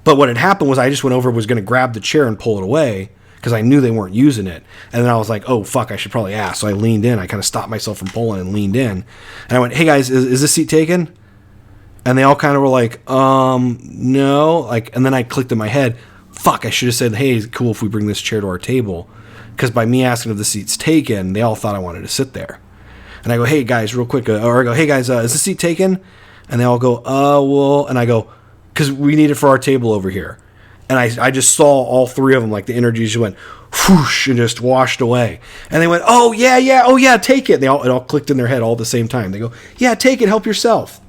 But what had happened was I just went over, was going to grab the chair and pull it away because I knew they weren't using it. And then I was like, oh, fuck, I should probably ask. So I leaned in. I kind of stopped myself from pulling and leaned in. And I went, hey, guys, is this seat taken? And they all kind of were like, no. Like, and then I clicked in my head, fuck, I should have said, hey, is it cool if we bring this chair to our table? Because by me asking if the seat's taken, they all thought I wanted to sit there. And I go, hey, guys, real quick. Or I go, hey, guys, is the seat taken? And they all go, well. And I go, because we need it for our table over here. And I just saw all 3 of them, like the energy just went whoosh and just washed away. And they went, oh, yeah, take it. It all clicked in their head all at the same time. They go, yeah, take it, help yourself.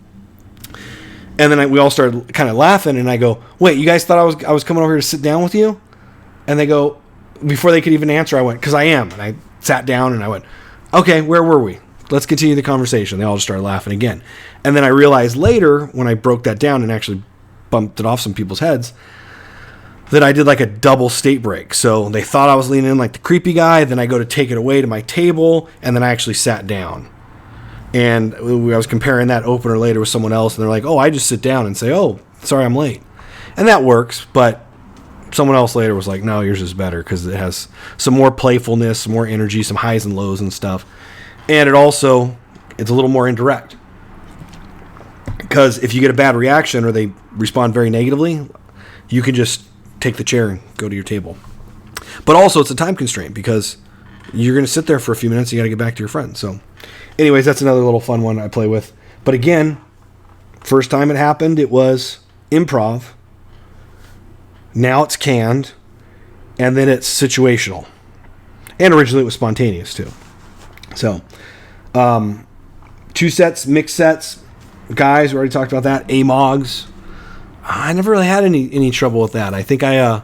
And then we all started kind of laughing, and I go, wait, you guys thought I was coming over here to sit down with you? And they go, before they could even answer, I went, because I am. And I sat down, and I went, okay, where were we? Let's continue the conversation. They all just started laughing again. And then I realized later, when I broke that down and actually bumped it off some people's heads, that I did like a double state break. So they thought I was leaning in like the creepy guy, then I go to take it away to my table, and then I actually sat down. And I was comparing that opener later with someone else, and they're like, oh, I just sit down and say, oh, sorry I'm late. And that works, but someone else later was like, no, yours is better because it has some more playfulness, some more energy, some highs and lows and stuff. And it's a little more indirect. Because if you get a bad reaction or they respond very negatively, you can just take the chair and go to your table. But also it's a time constraint because you're going to sit there for a few minutes. You got to get back to your friends. So anyways, that's another little fun one I play with. But again, first time it happened, it was improv. Now it's canned. And then it's situational. And originally it was spontaneous too. So 2 sets, mixed sets. Guys, we already talked about that. AMOGs. I never really had any trouble with that. I think I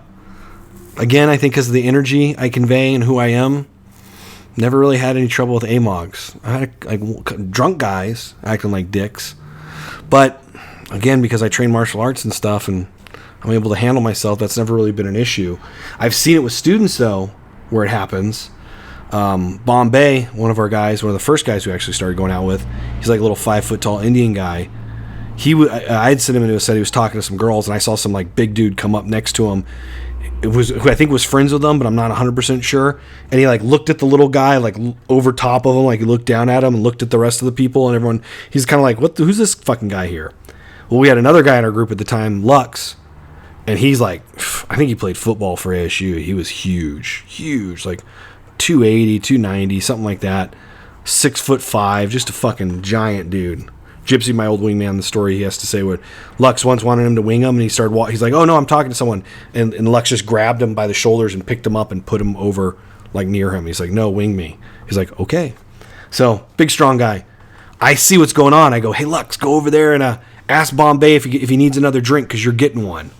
think because of the energy I convey and who I am, never really had any trouble with AMOGs. I had like drunk guys acting like dicks. But again, because I train martial arts and stuff and I'm able to handle myself, that's never really been an issue. I've seen it with students though, where it happens. Bombay, one of our guys, one of the first guys we actually started going out with, he's like a little 5 foot tall Indian guy. I had sent him into a set. He was talking to some girls, and I saw some like big dude come up next to him. It was who I think was friends with them, but I'm not 100% sure. And he like looked at the little guy like over top of him, like he looked down at him and looked at the rest of the people and everyone. He's kind of like, who's this fucking guy here? Well, we had another guy in our group at the time, Lux, and he's like, I think he played football for ASU. He was huge, like 280, 290, something like that. 6'5", just a fucking giant dude. Gypsy, my old wingman, the story he has to say what Lux once wanted him to wing him, and he started he's like, oh no, I'm talking to someone, and Lux just grabbed him by the shoulders and picked him up and put him over like near him. He's like, no, wing me. He's like, okay. So big strong guy. I see what's going on. I go, hey Lux, go over there and ask Bombay if he needs another drink because you're getting one.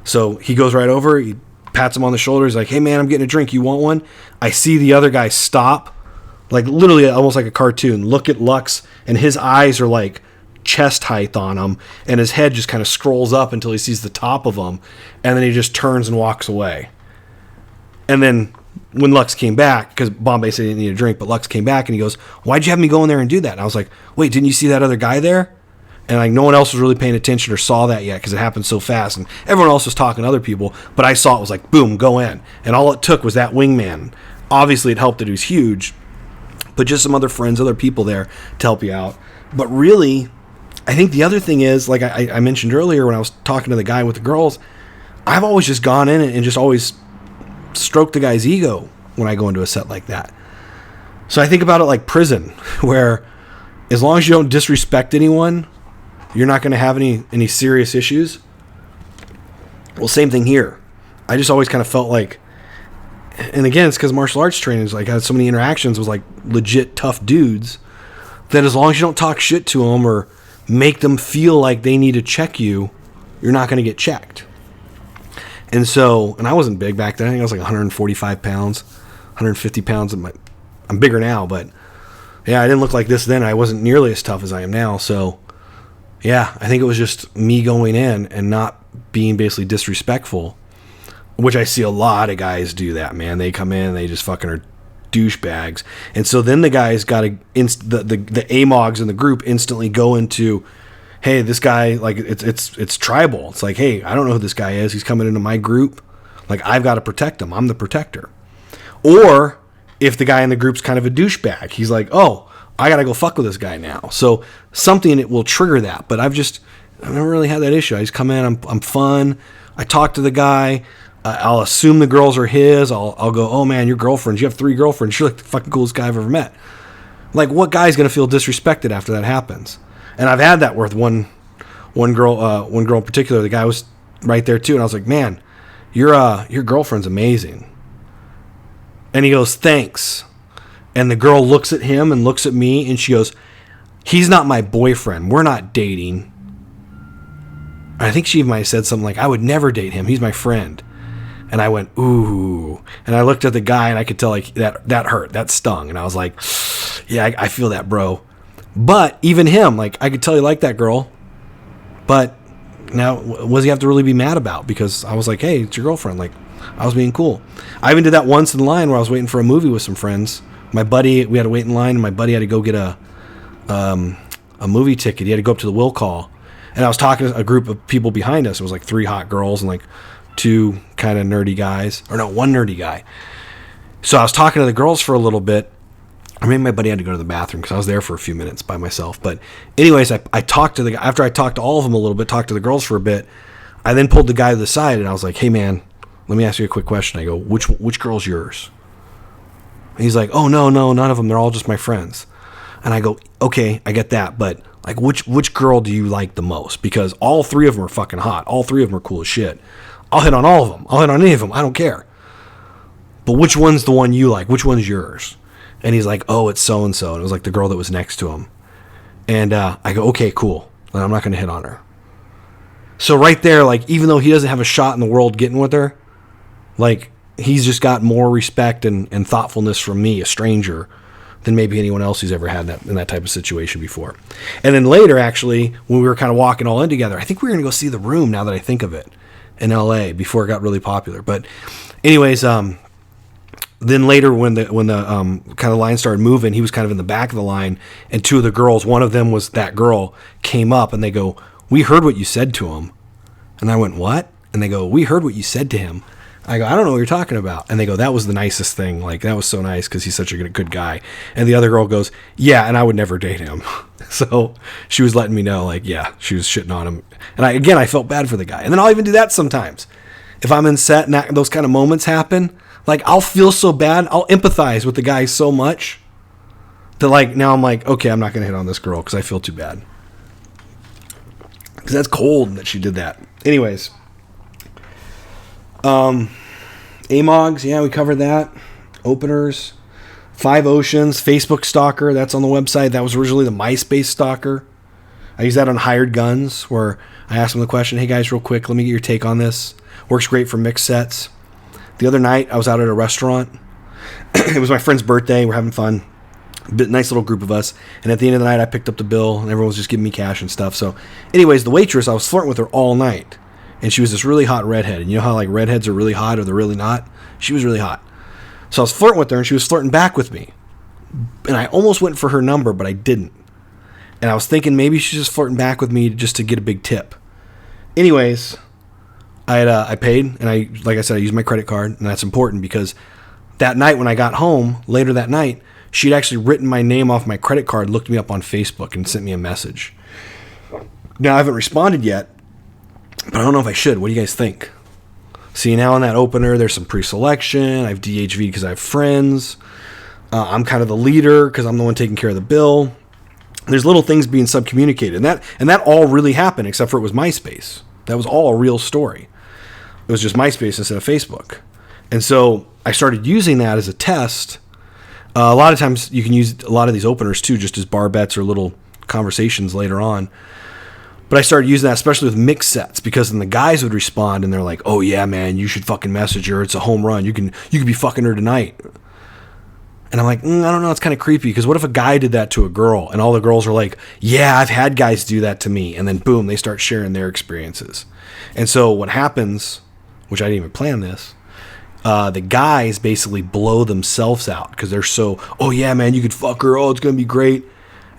So he goes right over, he pats him on the shoulder. He's like, hey man, I'm getting a drink. You want one? I see the other guy stop, like literally almost like a cartoon, look at Lux, and his eyes are like chest height on him, and his head just kind of scrolls up until he sees the top of him, and then he just turns and walks away. And then when Lux came back, because Bombay said he didn't need a drink, but Lux came back and he goes, why'd you have me go in there and do that? And I was like, wait, didn't you see that other guy there? And like no one else was really paying attention or saw that yet because it happened so fast, and everyone else was talking to other people, but I saw it was like, boom, go in. And all it took was that wingman. Obviously it helped that he was huge, but just some other friends, other people there to help you out. But really, I think the other thing is, like I mentioned earlier when I was talking to the guy with the girls, I've always just gone in and just always stroked the guy's ego when I go into a set like that. So I think about it like prison, where as long as you don't disrespect anyone, you're not going to have any serious issues. Well, same thing here. I just always kind of felt like, and again, it's because martial arts training is like, I had so many interactions with like legit tough dudes that as long as you don't talk shit to them or make them feel like they need to check you, you're not going to get checked. And so, and I wasn't big back then. I think I was like 145 pounds, 150 pounds. I'm bigger now, but yeah, I didn't look like this then. I wasn't nearly as tough as I am now. So yeah, I think it was just me going in and not being basically disrespectful, which I see a lot of guys do that, man. They come in and they just fucking are douchebags. And so then the guys got to, the AMOGs in the group instantly go into, hey, this guy, like it's tribal. It's like, hey, I don't know who this guy is. He's coming into my group. Like, I've got to protect him. I'm the protector. Or if the guy in the group's kind of a douchebag, he's like, oh, I got to go fuck with this guy now. So something that will trigger that. But I've never really had that issue. I just come in, I'm fun. I talk to the guy. I'll assume the girls are his. I'll go, oh man, your girlfriends. You have 3 girlfriends. You're like the fucking coolest guy I've ever met. Like, what guy's gonna feel disrespected after that happens? And I've had that with one girl in particular. The guy was right there too, and I was like, man, your girlfriend's amazing. And he goes, thanks. And the girl looks at him and looks at me, and she goes, he's not my boyfriend. We're not dating. I think she might have said something like, I would never date him. He's my friend. And I went, ooh. And I looked at the guy, and I could tell like that hurt. That stung. And I was like, yeah, I feel that, bro. But even him, like, I could tell he liked that girl. But now, what does he have to really be mad about? Because I was like, hey, it's your girlfriend. Like, I was being cool. I even did that once in line where I was waiting for a movie with some friends. My buddy, we had to wait in line, and my buddy had to go get a movie ticket. He had to go up to the will call. And I was talking to a group of people behind us. It was like 3 hot girls and like 2 kind kind of nerdy guys. Or no, one nerdy guy. So I was talking to the girls for a little bit. I mean, my buddy had to go to the bathroom because I was there for a few minutes by myself. But anyways, I talked to the guy. After I talked to all of them a little bit, talked to the girls for a bit, I then pulled the guy to the side and I was like, hey, man, let me ask you a quick question. I go, which girl's yours? And he's like, oh, no, none of them. They're all just my friends. And I go, okay, I get that. But like, which girl do you like the most? Because all three of them are fucking hot. All three of them are cool as shit. I'll hit on all of them. I'll hit on any of them. I don't care. But which one's the one you like? Which one's yours? And he's like, oh, it's so-and-so. And it was like the girl that was next to him. And I go, okay, cool. And I'm not going to hit on her. So right there, like, even though he doesn't have a shot in the world getting with her, like, he's just got more respect and thoughtfulness from me, a stranger, than maybe anyone else who's ever had that in that type of situation before. And then later, actually, when we were kind of walking all in together, I think we were going to go see The Room, now that I think of it, in LA before it got really popular. But anyways, then later when the kind of line started moving, he was kind of in the back of the line, and two of the girls, one of them was that girl, came up and they go, we heard what you said to him. And I went, what? And they go, we heard what you said to him. I go, I don't know what you're talking about. And they go, that was the nicest thing. Like, that was so nice because he's such a good guy. And the other girl goes, yeah, and I would never date him. So she was letting me know, like, yeah, she was shitting on him. And I felt bad for the guy. And then I'll even do that sometimes. If I'm in set and those kind of moments happen, like, I'll feel so bad. I'll empathize with the guy so much that, like, now I'm like, okay, I'm not going to hit on this girl because I feel too bad. Because that's cold that she did that. Anyways. AMOGs, yeah, we covered that. Openers. 5 Oceans. Facebook Stalker, that's on the website. That was originally the MySpace Stalker. I use that on Hired Guns, where I ask them the question, hey guys, real quick, let me get your take on this. Works great for mixed sets. The other night, I was out at a restaurant. It was my friend's birthday. We're having fun. Nice little group of us. And at the end of the night, I picked up the bill, and everyone was just giving me cash and stuff. So anyways, the waitress, I was flirting with her all night. And she was this really hot redhead. And you know how, like, redheads are really hot or they're really not? She was really hot. So I was flirting with her, and she was flirting back with me. And I almost went for her number, but I didn't. And I was thinking maybe she's just flirting back with me just to get a big tip. Anyways, I paid, and like I said, I used my credit card, and that's important because that night when I got home, later that night, she'd actually written my name off my credit card, looked me up on Facebook, and sent me a message. Now, I haven't responded yet, but I don't know if I should. What do you guys think? See, now in that opener, there's some pre-selection. I have DHV because I have friends. I'm kind of the leader because I'm the one taking care of the bill. There's little things being subcommunicated, and that all really happened, except for it was MySpace. That was all a real story. It was just MySpace instead of Facebook. And so I started using that as a test. A lot of times you can use a lot of these openers too, just as bar bets or little conversations later on. But I started using that especially with mixed sets, because then the guys would respond and they're like, oh yeah, man, you should fucking message her. It's a home run. You could be fucking her tonight. And I'm like, I don't know. It's kind of creepy, because what if a guy did that to a girl and all the girls are like, yeah, I've had guys do that to me. And then boom, they start sharing their experiences. And so what happens, which I didn't even plan this, the guys basically blow themselves out because they're so, oh yeah, man, you could fuck her. Oh, it's going to be great.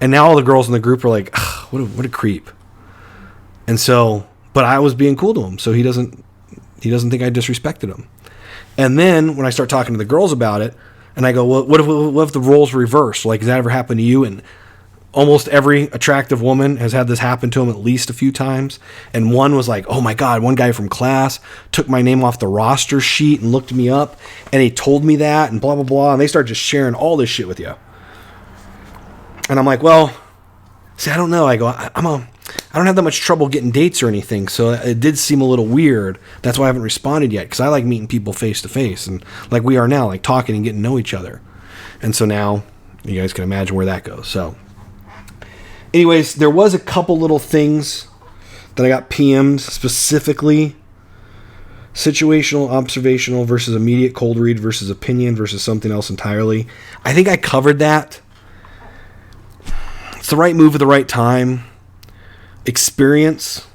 And now all the girls in the group are like, what a creep. And so, but I was being cool to him. So he doesn't think I disrespected him. And then when I start talking to the girls about it, and I go, well, what if the roles reverse? Like, has that ever happened to you? And almost every attractive woman has had this happen to them at least a few times. And one was like, oh my God, one guy from class took my name off the roster sheet and looked me up, and he told me that, and blah, blah, blah. And they start just sharing all this shit with you. And I'm like, well, see, I don't know. I go, I don't have that much trouble getting dates or anything, so it did seem a little weird. That's why I haven't responded yet, because I like meeting people face to face, and like we are now, like talking and getting to know each other. And so now you guys can imagine where that goes. So anyways, there was a couple little things that I got PM'd specifically. Situational, observational versus immediate cold read versus opinion versus something else entirely. I think I covered that. It's the right move at the right time. Experience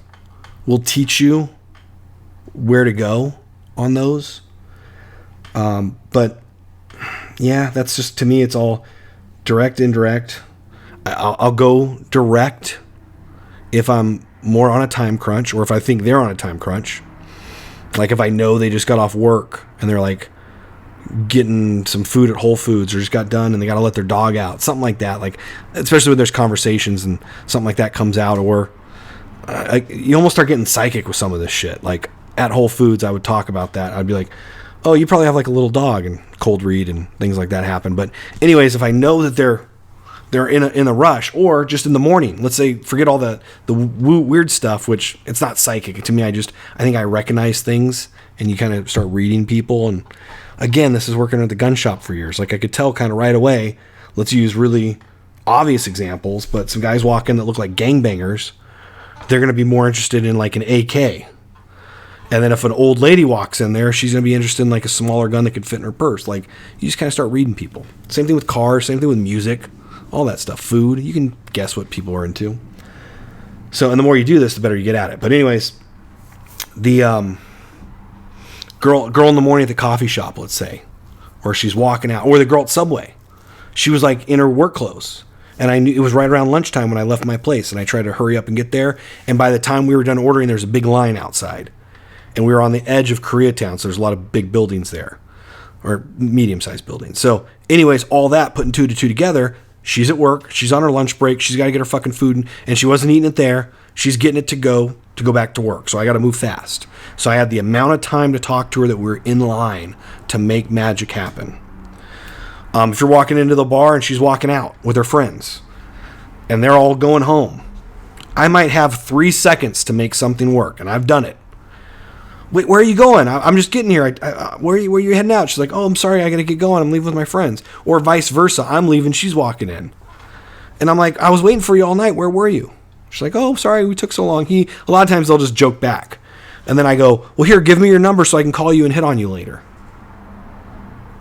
will teach you where to go on those. But yeah, that's just, to me, it's all direct, indirect. I'll go direct if I'm more on a time crunch, or if I think they're on a time crunch. Like if I know they just got off work and they're like getting some food at Whole Foods or just got done and they got to let their dog out, something like that. Like, especially when there's conversations and something like that comes out, or you almost start getting psychic with some of this shit. Like at Whole Foods, I would talk about that. I'd be like, oh, you probably have like a little dog, and cold read and things like that happen. But anyways, if I know that they're in a rush, or just in the morning, let's say, forget all the weird stuff, which it's not psychic to me. I think I recognize things, and you kind of start reading people. And again, this is working at the gun shop for years. Like I could tell kind of right away. Let's use really obvious examples, but some guys walk in that look like gangbangers, they're going to be more interested in like an AK. And then if an old lady walks in there, she's going to be interested in like a smaller gun that could fit in her purse. Like, you just kind of start reading people. Same thing with cars, same thing with music, all that stuff. Food, you can guess what people are into. So, and the more you do this, the better you get at it. But anyways, the girl in the morning at the coffee shop, let's say, or she's walking out, or the girl at Subway, she was like in her work clothes. And I knew it was right around lunchtime when I left my place, and I tried to hurry up and get there. And by the time we were done ordering, there's a big line outside. And we were on the edge of Koreatown, so there's a lot of big buildings there, or medium-sized buildings. So anyways, all that, putting two to two together, she's at work, she's on her lunch break, she's got to get her fucking food, and she wasn't eating it there. She's getting it to go back to work. So I got to move fast. So I had the amount of time to talk to her that we were in line to make magic happen. If you're walking into the bar and she's walking out with her friends, and they're all going home, I might have 3 seconds to make something work, and I've done it. Wait, where are you going? I'm just getting here. Where are you heading out? She's like, oh, I'm sorry, I got to get going. I'm leaving with my friends. Or vice versa. I'm leaving, she's walking in. And I'm like, I was waiting for you all night. Where were you? She's like, oh, sorry, we took so long. A lot of times they'll just joke back. And then I go, well, here, give me your number so I can call you and hit on you later.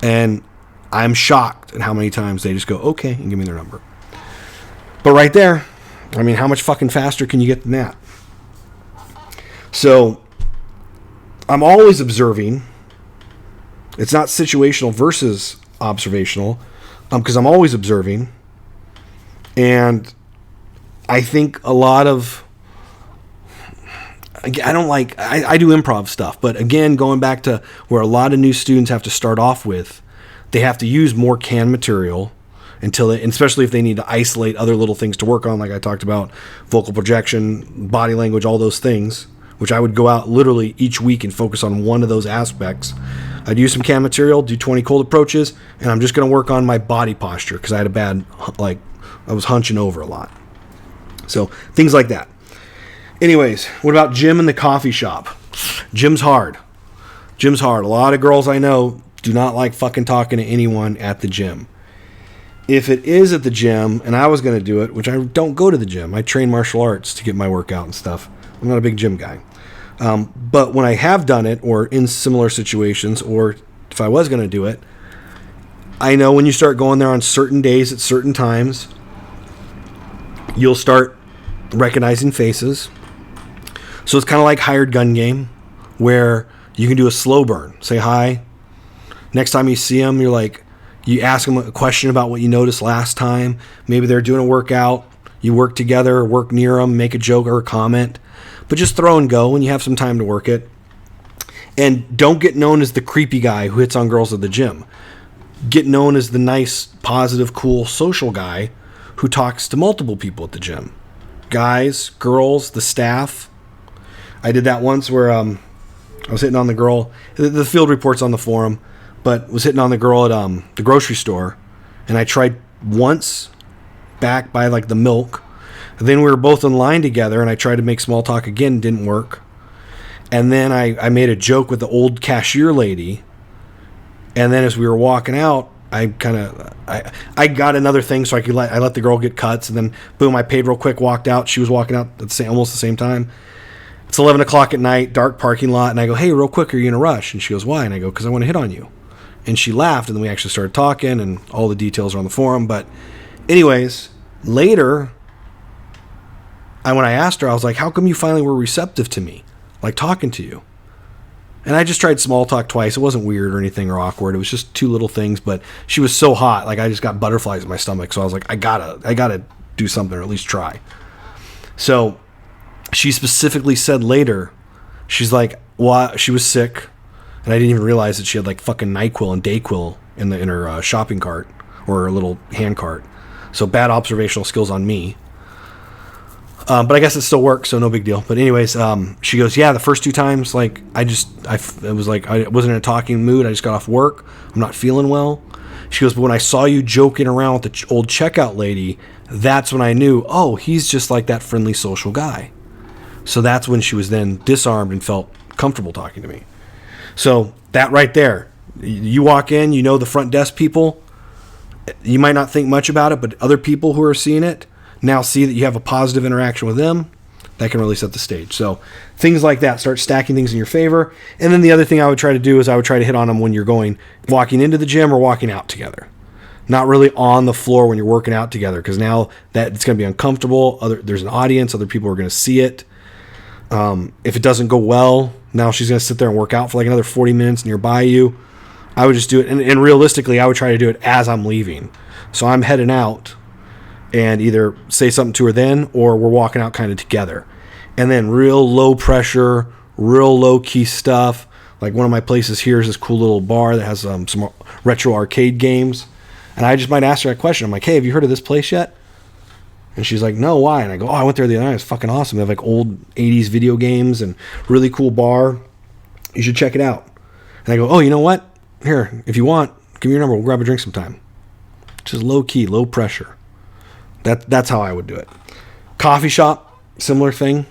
And I'm shocked at how many times they just go, okay, and give me their number. But right there, I mean, how much fucking faster can you get than that? So I'm always observing. It's not situational versus observational, because I'm always observing. And I think a lot of, I do improv stuff, but again, going back to where a lot of new students have to start off with, they have to use more canned material especially if they need to isolate other little things to work on, like I talked about, vocal projection, body language, all those things, which I would go out literally each week and focus on one of those aspects. I'd use some canned material, do 20 cold approaches, and I'm just going to work on my body posture because I had I was hunching over a lot. So things like that. Anyways, what about gym and the coffee shop? Gym's hard. A lot of girls I know do not like fucking talking to anyone at the gym. If it is at the gym, and I was going to do it, which I don't go to the gym. I train martial arts to get my workout and stuff. I'm not a big gym guy. But when I have done it, or in similar situations, or if I was going to do it, I know when you start going there on certain days at certain times, you'll start recognizing faces. So it's kind of like hired gun game, where you can do a slow burn. Say hi. Next time you see them, you ask them a question about what you noticed last time. Maybe they're doing a workout. You work together, work near them, make a joke or a comment. But just throw and go when you have some time to work it. And don't get known as the creepy guy who hits on girls at the gym. Get known as the nice, positive, cool, social guy who talks to multiple people at the gym. Guys, girls, the staff. I did that once where I was hitting on the girl. The field report's on the forum. But was hitting on the girl at the grocery store. And I tried once back by the milk. And then we were both in line together, and I tried to make small talk again. Didn't work. And then I made a joke with the old cashier lady. And then as we were walking out, I got another thing so I let the girl get cuts. And then boom, I paid real quick, walked out. She was walking out at almost the same time. It's 11 o'clock at night, dark parking lot. And I go, hey, real quick, are you in a rush? And she goes, why? And I go, because I want to hit on you. And she laughed, and then we actually started talking, and all the details are on the forum. But anyways, later, when I asked her, I was like, how come you finally were receptive to me, talking to you? And I just tried small talk twice. It wasn't weird or anything or awkward. It was just two little things, but she was so hot. I just got butterflies in my stomach. So I was like, I gotta do something, or at least try. So she specifically said later, she's like, Well, she was sick, and I didn't even realize that she had like fucking NyQuil and Dayquil in her shopping cart or her little hand cart. So bad observational skills on me. But I guess it still works, so no big deal. But anyways, she goes, yeah, the first 2 times, like, it was like I wasn't in a talking mood. I just got off work. I'm not feeling well. She goes, but when I saw you joking around with the old checkout lady, that's when I knew, oh, he's just like that friendly social guy. So that's when she was then disarmed and felt comfortable talking to me. So that right there, you walk in, you know the front desk people, you might not think much about it, but other people who are seeing it now see that you have a positive interaction with them. That can really set the stage. So things like that, start stacking things in your favor. And then the other thing I would try to do is I would try to hit on them when you're walking into the gym or walking out together. Not really on the floor when you're working out together, because now that it's going to be uncomfortable. There's an audience, other people are going to see it. If it doesn't go well, now she's going to sit there and work out for like another 40 minutes nearby you. I would just do it. And realistically, I would try to do it as I'm leaving. So I'm heading out and either say something to her then, or we're walking out kind of together. And then real low pressure, real low key stuff. Like one of my places here is this cool little bar that has some retro arcade games. And I just might ask her a question. I'm like, hey, have you heard of this place yet? And she's like, no, why? And I go, oh, I went there the other night. It's fucking awesome. They have like old 80s video games and really cool bar. You should check it out. And I go, oh, you know what? Here, if you want, give me your number. We'll grab a drink sometime. Just low key, low pressure. That's how I would do it. Coffee shop, similar thing,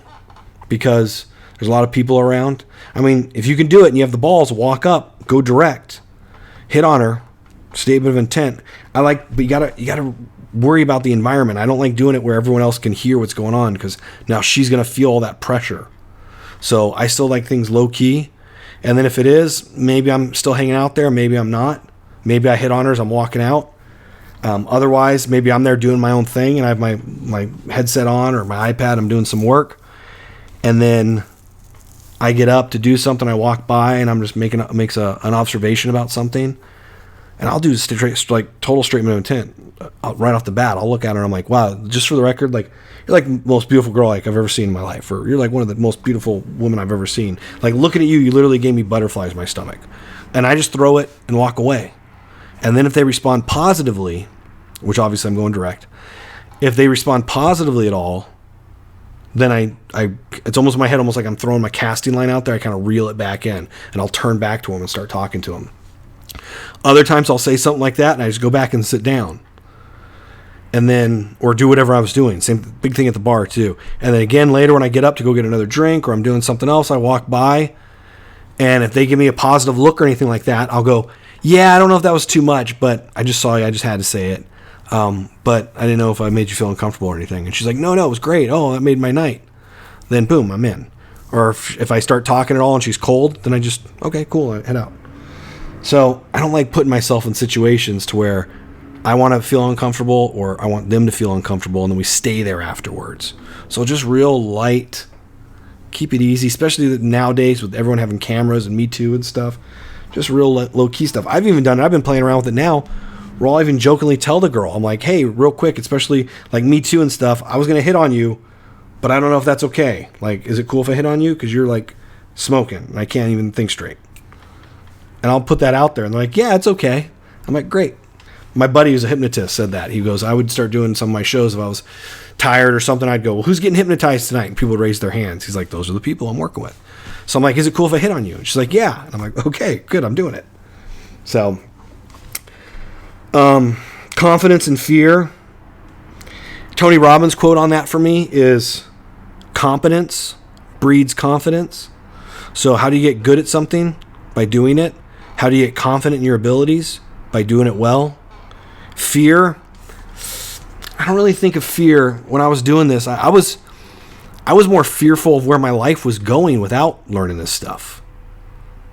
because there's a lot of people around. I mean, if you can do it and you have the balls, walk up, go direct, hit on her, statement of intent. But you gotta worry about the environment. I don't like doing it where everyone else can hear what's going on, because now she's gonna feel all that pressure. So I still like things low key. And then if it is, maybe I'm still hanging out there, maybe I'm not. Maybe I hit on her as I'm walking out. Otherwise, maybe I'm there doing my own thing and I have my headset on or my iPad. I'm doing some work, and then I get up to do something. I walk by and I'm just makes an observation about something, and I'll do like total statement of intent right off the bat. I'll look at her and I'm like, wow, just for the record, like, you're like the most beautiful girl like I've ever seen in my life, or you're like one of the most beautiful women I've ever seen. Like, looking at you literally gave me butterflies in my stomach. And I just throw it and walk away. And then if they respond positively, which obviously I'm going direct, if they respond positively at all, then I it's almost in my head, almost like I'm throwing my casting line out there. I kind of reel it back in, and I'll turn back to them and start talking to them. Other times I'll say something like that and I just go back and sit down. And then, or do whatever I was doing. Same big thing at the bar too. And then again, later when I get up to go get another drink or I'm doing something else, I walk by, and if they give me a positive look or anything like that, I'll go, yeah, I don't know if that was too much, but I just saw you. I just had to say it. But I didn't know if I made you feel uncomfortable or anything. And she's like, no, it was great. Oh, that made my night. Then boom, I'm in. Or if I start talking at all and she's cold, then I just, okay, cool, I head out. So I don't like putting myself in situations to where I want to feel uncomfortable or I want them to feel uncomfortable, and then we stay there afterwards. So just real light, keep it easy, especially nowadays with everyone having cameras and Me Too and stuff. Just real low-key stuff. I've even done it. I've been playing around with it now, where I'll even jokingly tell the girl, I'm like, hey, real quick, especially like Me Too and stuff, I was going to hit on you, but I don't know if that's okay. Like, is it cool if I hit on you? Because you're like smoking and I can't even think straight. And I'll put that out there, and they're like, yeah, it's okay. I'm like, great. My buddy who's a hypnotist said that. He goes, I would start doing some of my shows if I was tired or something. I'd go, well, who's getting hypnotized tonight? And people would raise their hands. He's like, those are the people I'm working with. So I'm like, is it cool if I hit on you? And she's like, yeah. And I'm like, okay, good, I'm doing it. So, confidence and fear. Tony Robbins' quote on that for me is, competence breeds confidence. So how do you get good at something? By doing it. How do you get confident in your abilities? By doing it well. Fear. I don't really think of fear. When I was doing this, I was more fearful of where my life was going without learning this stuff.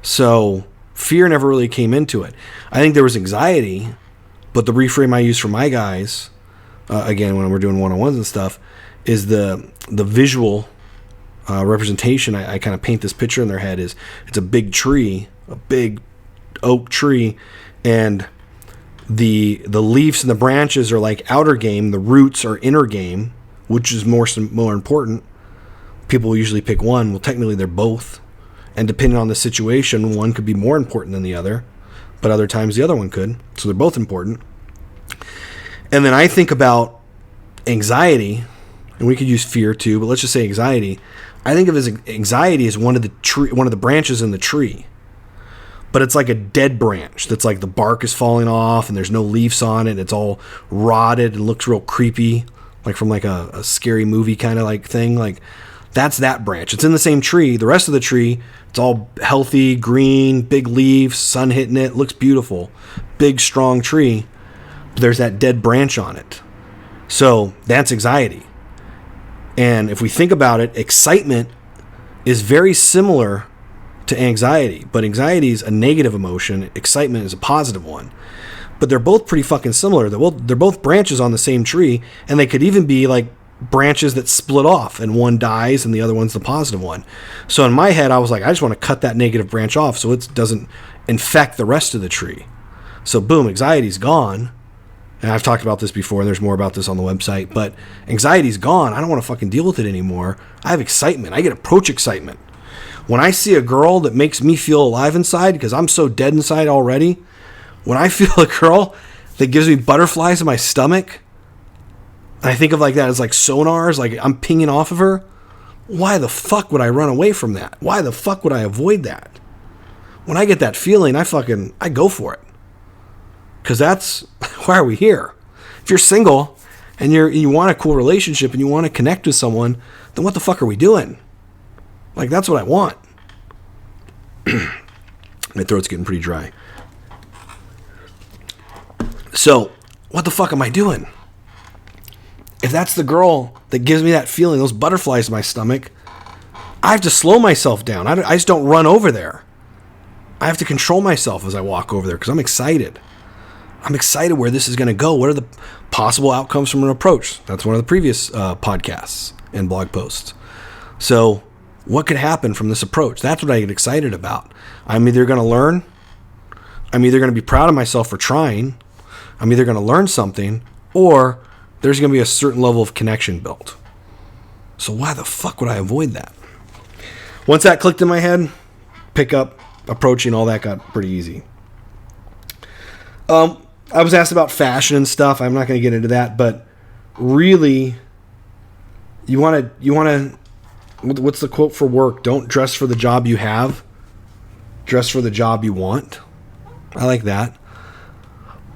So fear never really came into it. I think there was anxiety, but the reframe I use for my guys, again, when we're doing one-on-ones and stuff, is the visual representation. I kind of paint this picture in their head. It's a big tree, a big oak tree, and the leaves and the branches are like outer game, the roots are inner game, which is more important. People usually pick one. Well, technically they're both. And depending on the situation, one could be more important than the other, but other times the other one could. So they're both important. And then I think about anxiety, and we could use fear too, but let's just say anxiety. I think of as anxiety as one of the branches in the tree. But it's like a dead branch that's like the bark is falling off and there's no leaves on it. It's all rotted and looks real creepy, like from like a scary movie kind of like thing. Like that's that branch. It's in the same tree. The rest of the tree, it's all healthy, green, big leaves, sun hitting it, looks beautiful. Big, strong tree. But there's that dead branch on it. So that's anxiety. And if we think about it, excitement is very similar to anxiety, but anxiety is a negative emotion. Excitement is a positive one, but they're both pretty fucking similar. They're both branches on the same tree, and they could even be like branches that split off and one dies and the other one's the positive one. So in my head, I was like, I just want to cut that negative branch off so it doesn't infect the rest of the tree. So boom, anxiety's gone. And I've talked about this before, and there's more about this on the website, but anxiety's gone. I don't want to fucking deal with it anymore. I have excitement. I get approach excitement. When I see a girl that makes me feel alive inside, because I'm so dead inside already, when I feel a girl that gives me butterflies in my stomach, and I think of like that as like sonars, like I'm pinging off of her, why the fuck would I run away from that? Why the fuck would I avoid that? When I get that feeling, I go for it. Because that's, why are we here? If you're single and you want a cool relationship and you want to connect with someone, then what the fuck are we doing? Like, that's what I want. My throat's getting pretty dry. So, what the fuck am I doing? If that's the girl that gives me that feeling, those butterflies in my stomach, I have to slow myself down. I just don't run over there. I have to control myself as I walk over there because I'm excited. I'm excited where this is going to go. What are the possible outcomes from an approach? That's one of the previous podcasts and blog posts. So, what could happen from this approach? That's what I get excited about. I'm either going to learn. I'm either going to be proud of myself for trying. I'm either going to learn something, or there's going to be a certain level of connection built. So why the fuck would I avoid that? Once that clicked in my head, pick up, approaching, all that got pretty easy. I was asked about fashion and stuff. I'm not going to get into that, but really, you want to, what's the quote for work? Don't dress for the job you have. Dress for the job you want. I like that.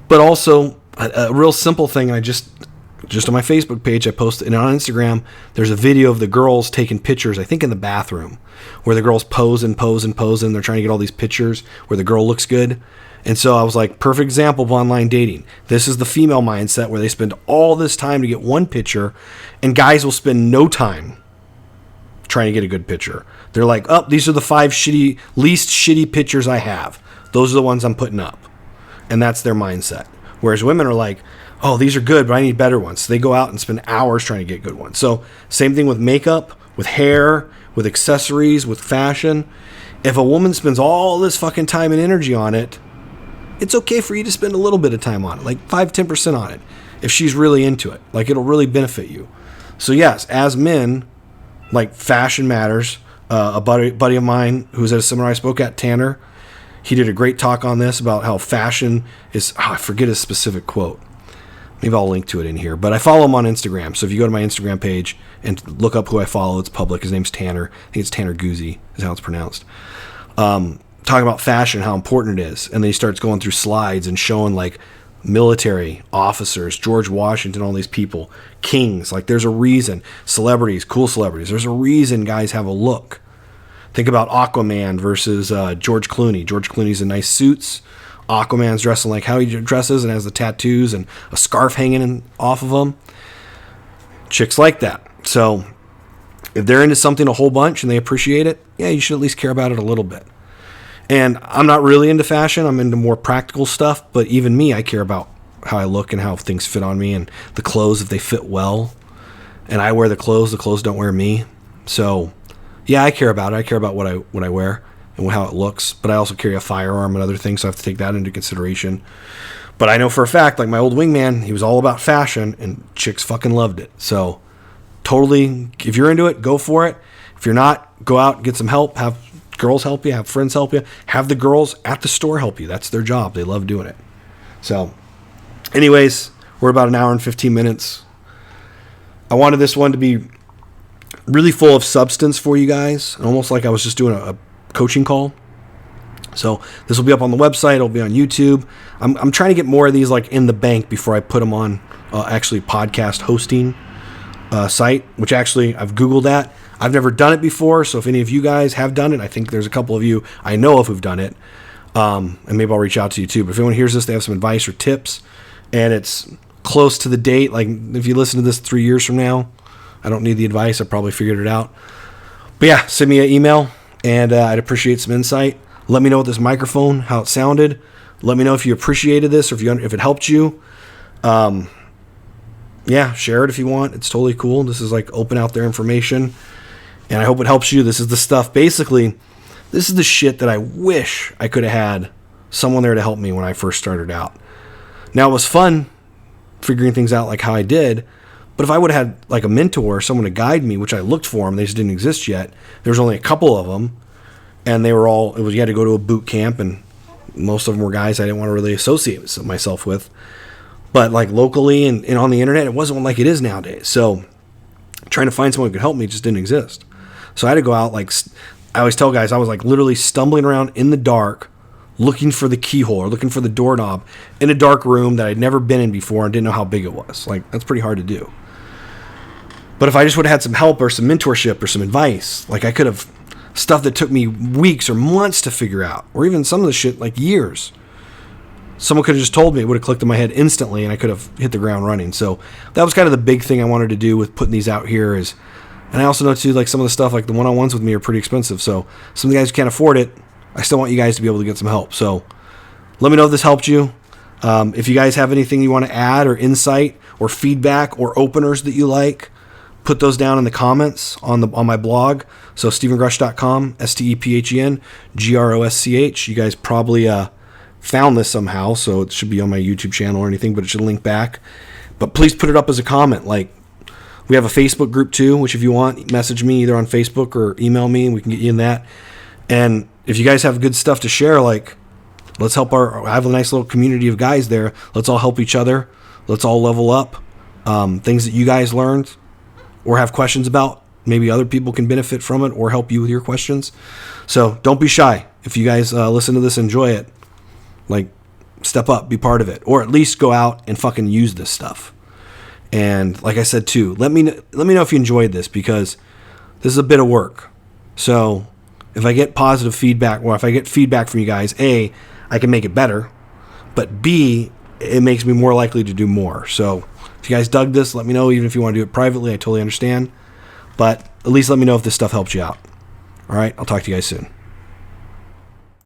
But also, a real simple thing, I just on my Facebook page, I posted, and on Instagram, there's a video of the girls taking pictures, I think in the bathroom, where the girls pose and pose and pose, and they're trying to get all these pictures where the girl looks good. And so I was like, perfect example of online dating. This is the female mindset where they spend all this time to get one picture, and guys will spend no time trying to get a good picture. They're like, oh, these are the 5 least shitty pictures I have. Those are the ones I'm putting up. And that's their mindset. Whereas women are like, oh, these are good, but I need better ones. So they go out and spend hours trying to get good ones. So same thing with makeup, with hair, with accessories, with fashion. If a woman spends all this fucking time and energy on it, it's okay for you to spend a little bit of time on it, like 5-10% on it, if she's really into it. Like, it'll really benefit you. So yes, as men, like, fashion matters. A buddy of mine who was at a seminar I spoke at, Tanner, he did a great talk on this about how fashion is, I forget his specific quote. Maybe I'll link to it in here. But I follow him on Instagram. So if you go to my Instagram page and look up who I follow, it's public. His name's Tanner. I think it's Tanner Guzzi is how it's pronounced. Talking about fashion, how important it is. And then he starts going through slides and showing like military officers, George Washington, all these people, kings. Like, there's a reason. Celebrities, cool celebrities. There's a reason guys have a look. Think about Aquaman versus George Clooney. George Clooney's in nice suits. Aquaman's dressing like how he dresses and has the tattoos and a scarf hanging off of him. Chicks like that. So if they're into something a whole bunch and they appreciate it, yeah, you should at least care about it a little bit. And I'm not really into fashion. I'm into more practical stuff. But even me, I care about how I look and how things fit on me and the clothes, if they fit well. And I wear the clothes don't wear me. So yeah, I care about it. I care about what I wear and how it looks. But I also carry a firearm and other things, so I have to take that into consideration. But I know for a fact, like my old wingman, he was all about fashion, and chicks fucking loved it. So totally, if you're into it, go for it. If you're not, go out, get some help, have girls help you, have friends help you, have the girls at the store help you. That's their job. They love doing it. So anyways, we're about an hour and 15 minutes. I wanted this one to be really full of substance for you guys, almost like I was just doing a coaching call. So this will be up on the website. It'll be on YouTube. I'm trying to get more of these like in the bank before I put them on actually podcast hosting site, which actually I've Googled that. I've never done it before. So if any of you guys have done it, I think there's a couple of you I know of who've done it. And maybe I'll reach out to you too. But if anyone hears this, they have some advice or tips and it's close to the date. Like if you listen to this 3 years from now, I don't need the advice. I probably figured it out. But yeah, send me an email and I'd appreciate some insight. Let me know with this microphone, how it sounded. Let me know if you appreciated this or if it helped you. Yeah, share it if you want. It's totally cool. This is like open out there information. And I hope it helps you. This is the stuff. Basically, this is the shit that I wish I could have had someone there to help me when I first started out. Now, it was fun figuring things out like how I did. But if I would have had like a mentor or someone to guide me, which I looked for them, they just didn't exist yet. There was only a couple of them. And they were all, you had to go to a boot camp, and most of them were guys I didn't want to really associate myself with. But like locally and on the internet, it wasn't like it is nowadays. So trying to find someone who could help me just didn't exist. So I had to go out, like, I always tell guys, I was like literally stumbling around in the dark, looking for the keyhole or looking for the doorknob in a dark room that I'd never been in before and didn't know how big it was. Like, that's pretty hard to do. But if I just would have had some help or some mentorship or some advice, like I could have, stuff that took me weeks or months to figure out, or even some of the shit like years. Someone could have just told me, it would have clicked in my head instantly, and I could have hit the ground running. So that was kind of the big thing I wanted to do with putting these out here is, and I also know too, like some of the stuff, like the one-on-ones with me are pretty expensive. So some of the guys who can't afford it, I still want you guys to be able to get some help. So let me know if this helped you. If you guys have anything you want to add or insight or feedback or openers that you like, put those down in the comments on my blog. So StephenGrosch.com, StephenGrosch. You guys probably found this somehow, so it should be on my YouTube channel or anything, but it should link back. But please put it up as a comment. Like, we have a Facebook group too, which if you want, message me either on Facebook or email me, and we can get you in that. And if you guys have good stuff to share, like, let's help I have a nice little community of guys there. Let's all help each other. Let's all level up. Things that you guys learned or have questions about, maybe other people can benefit from it or help you with your questions. So don't be shy. If you guys listen to this, enjoy it, like, step up, be part of it, or at least go out and fucking use this stuff. And like I said too, let me know if you enjoyed this, because this is a bit of work. So if I get positive feedback, or if I get feedback from you guys, A, I can make it better, but B, it makes me more likely to do more. So if you guys dug this, let me know. Even if you want to do it privately, I totally understand. But at least let me know if this stuff helped you out. All right, I'll talk to you guys soon.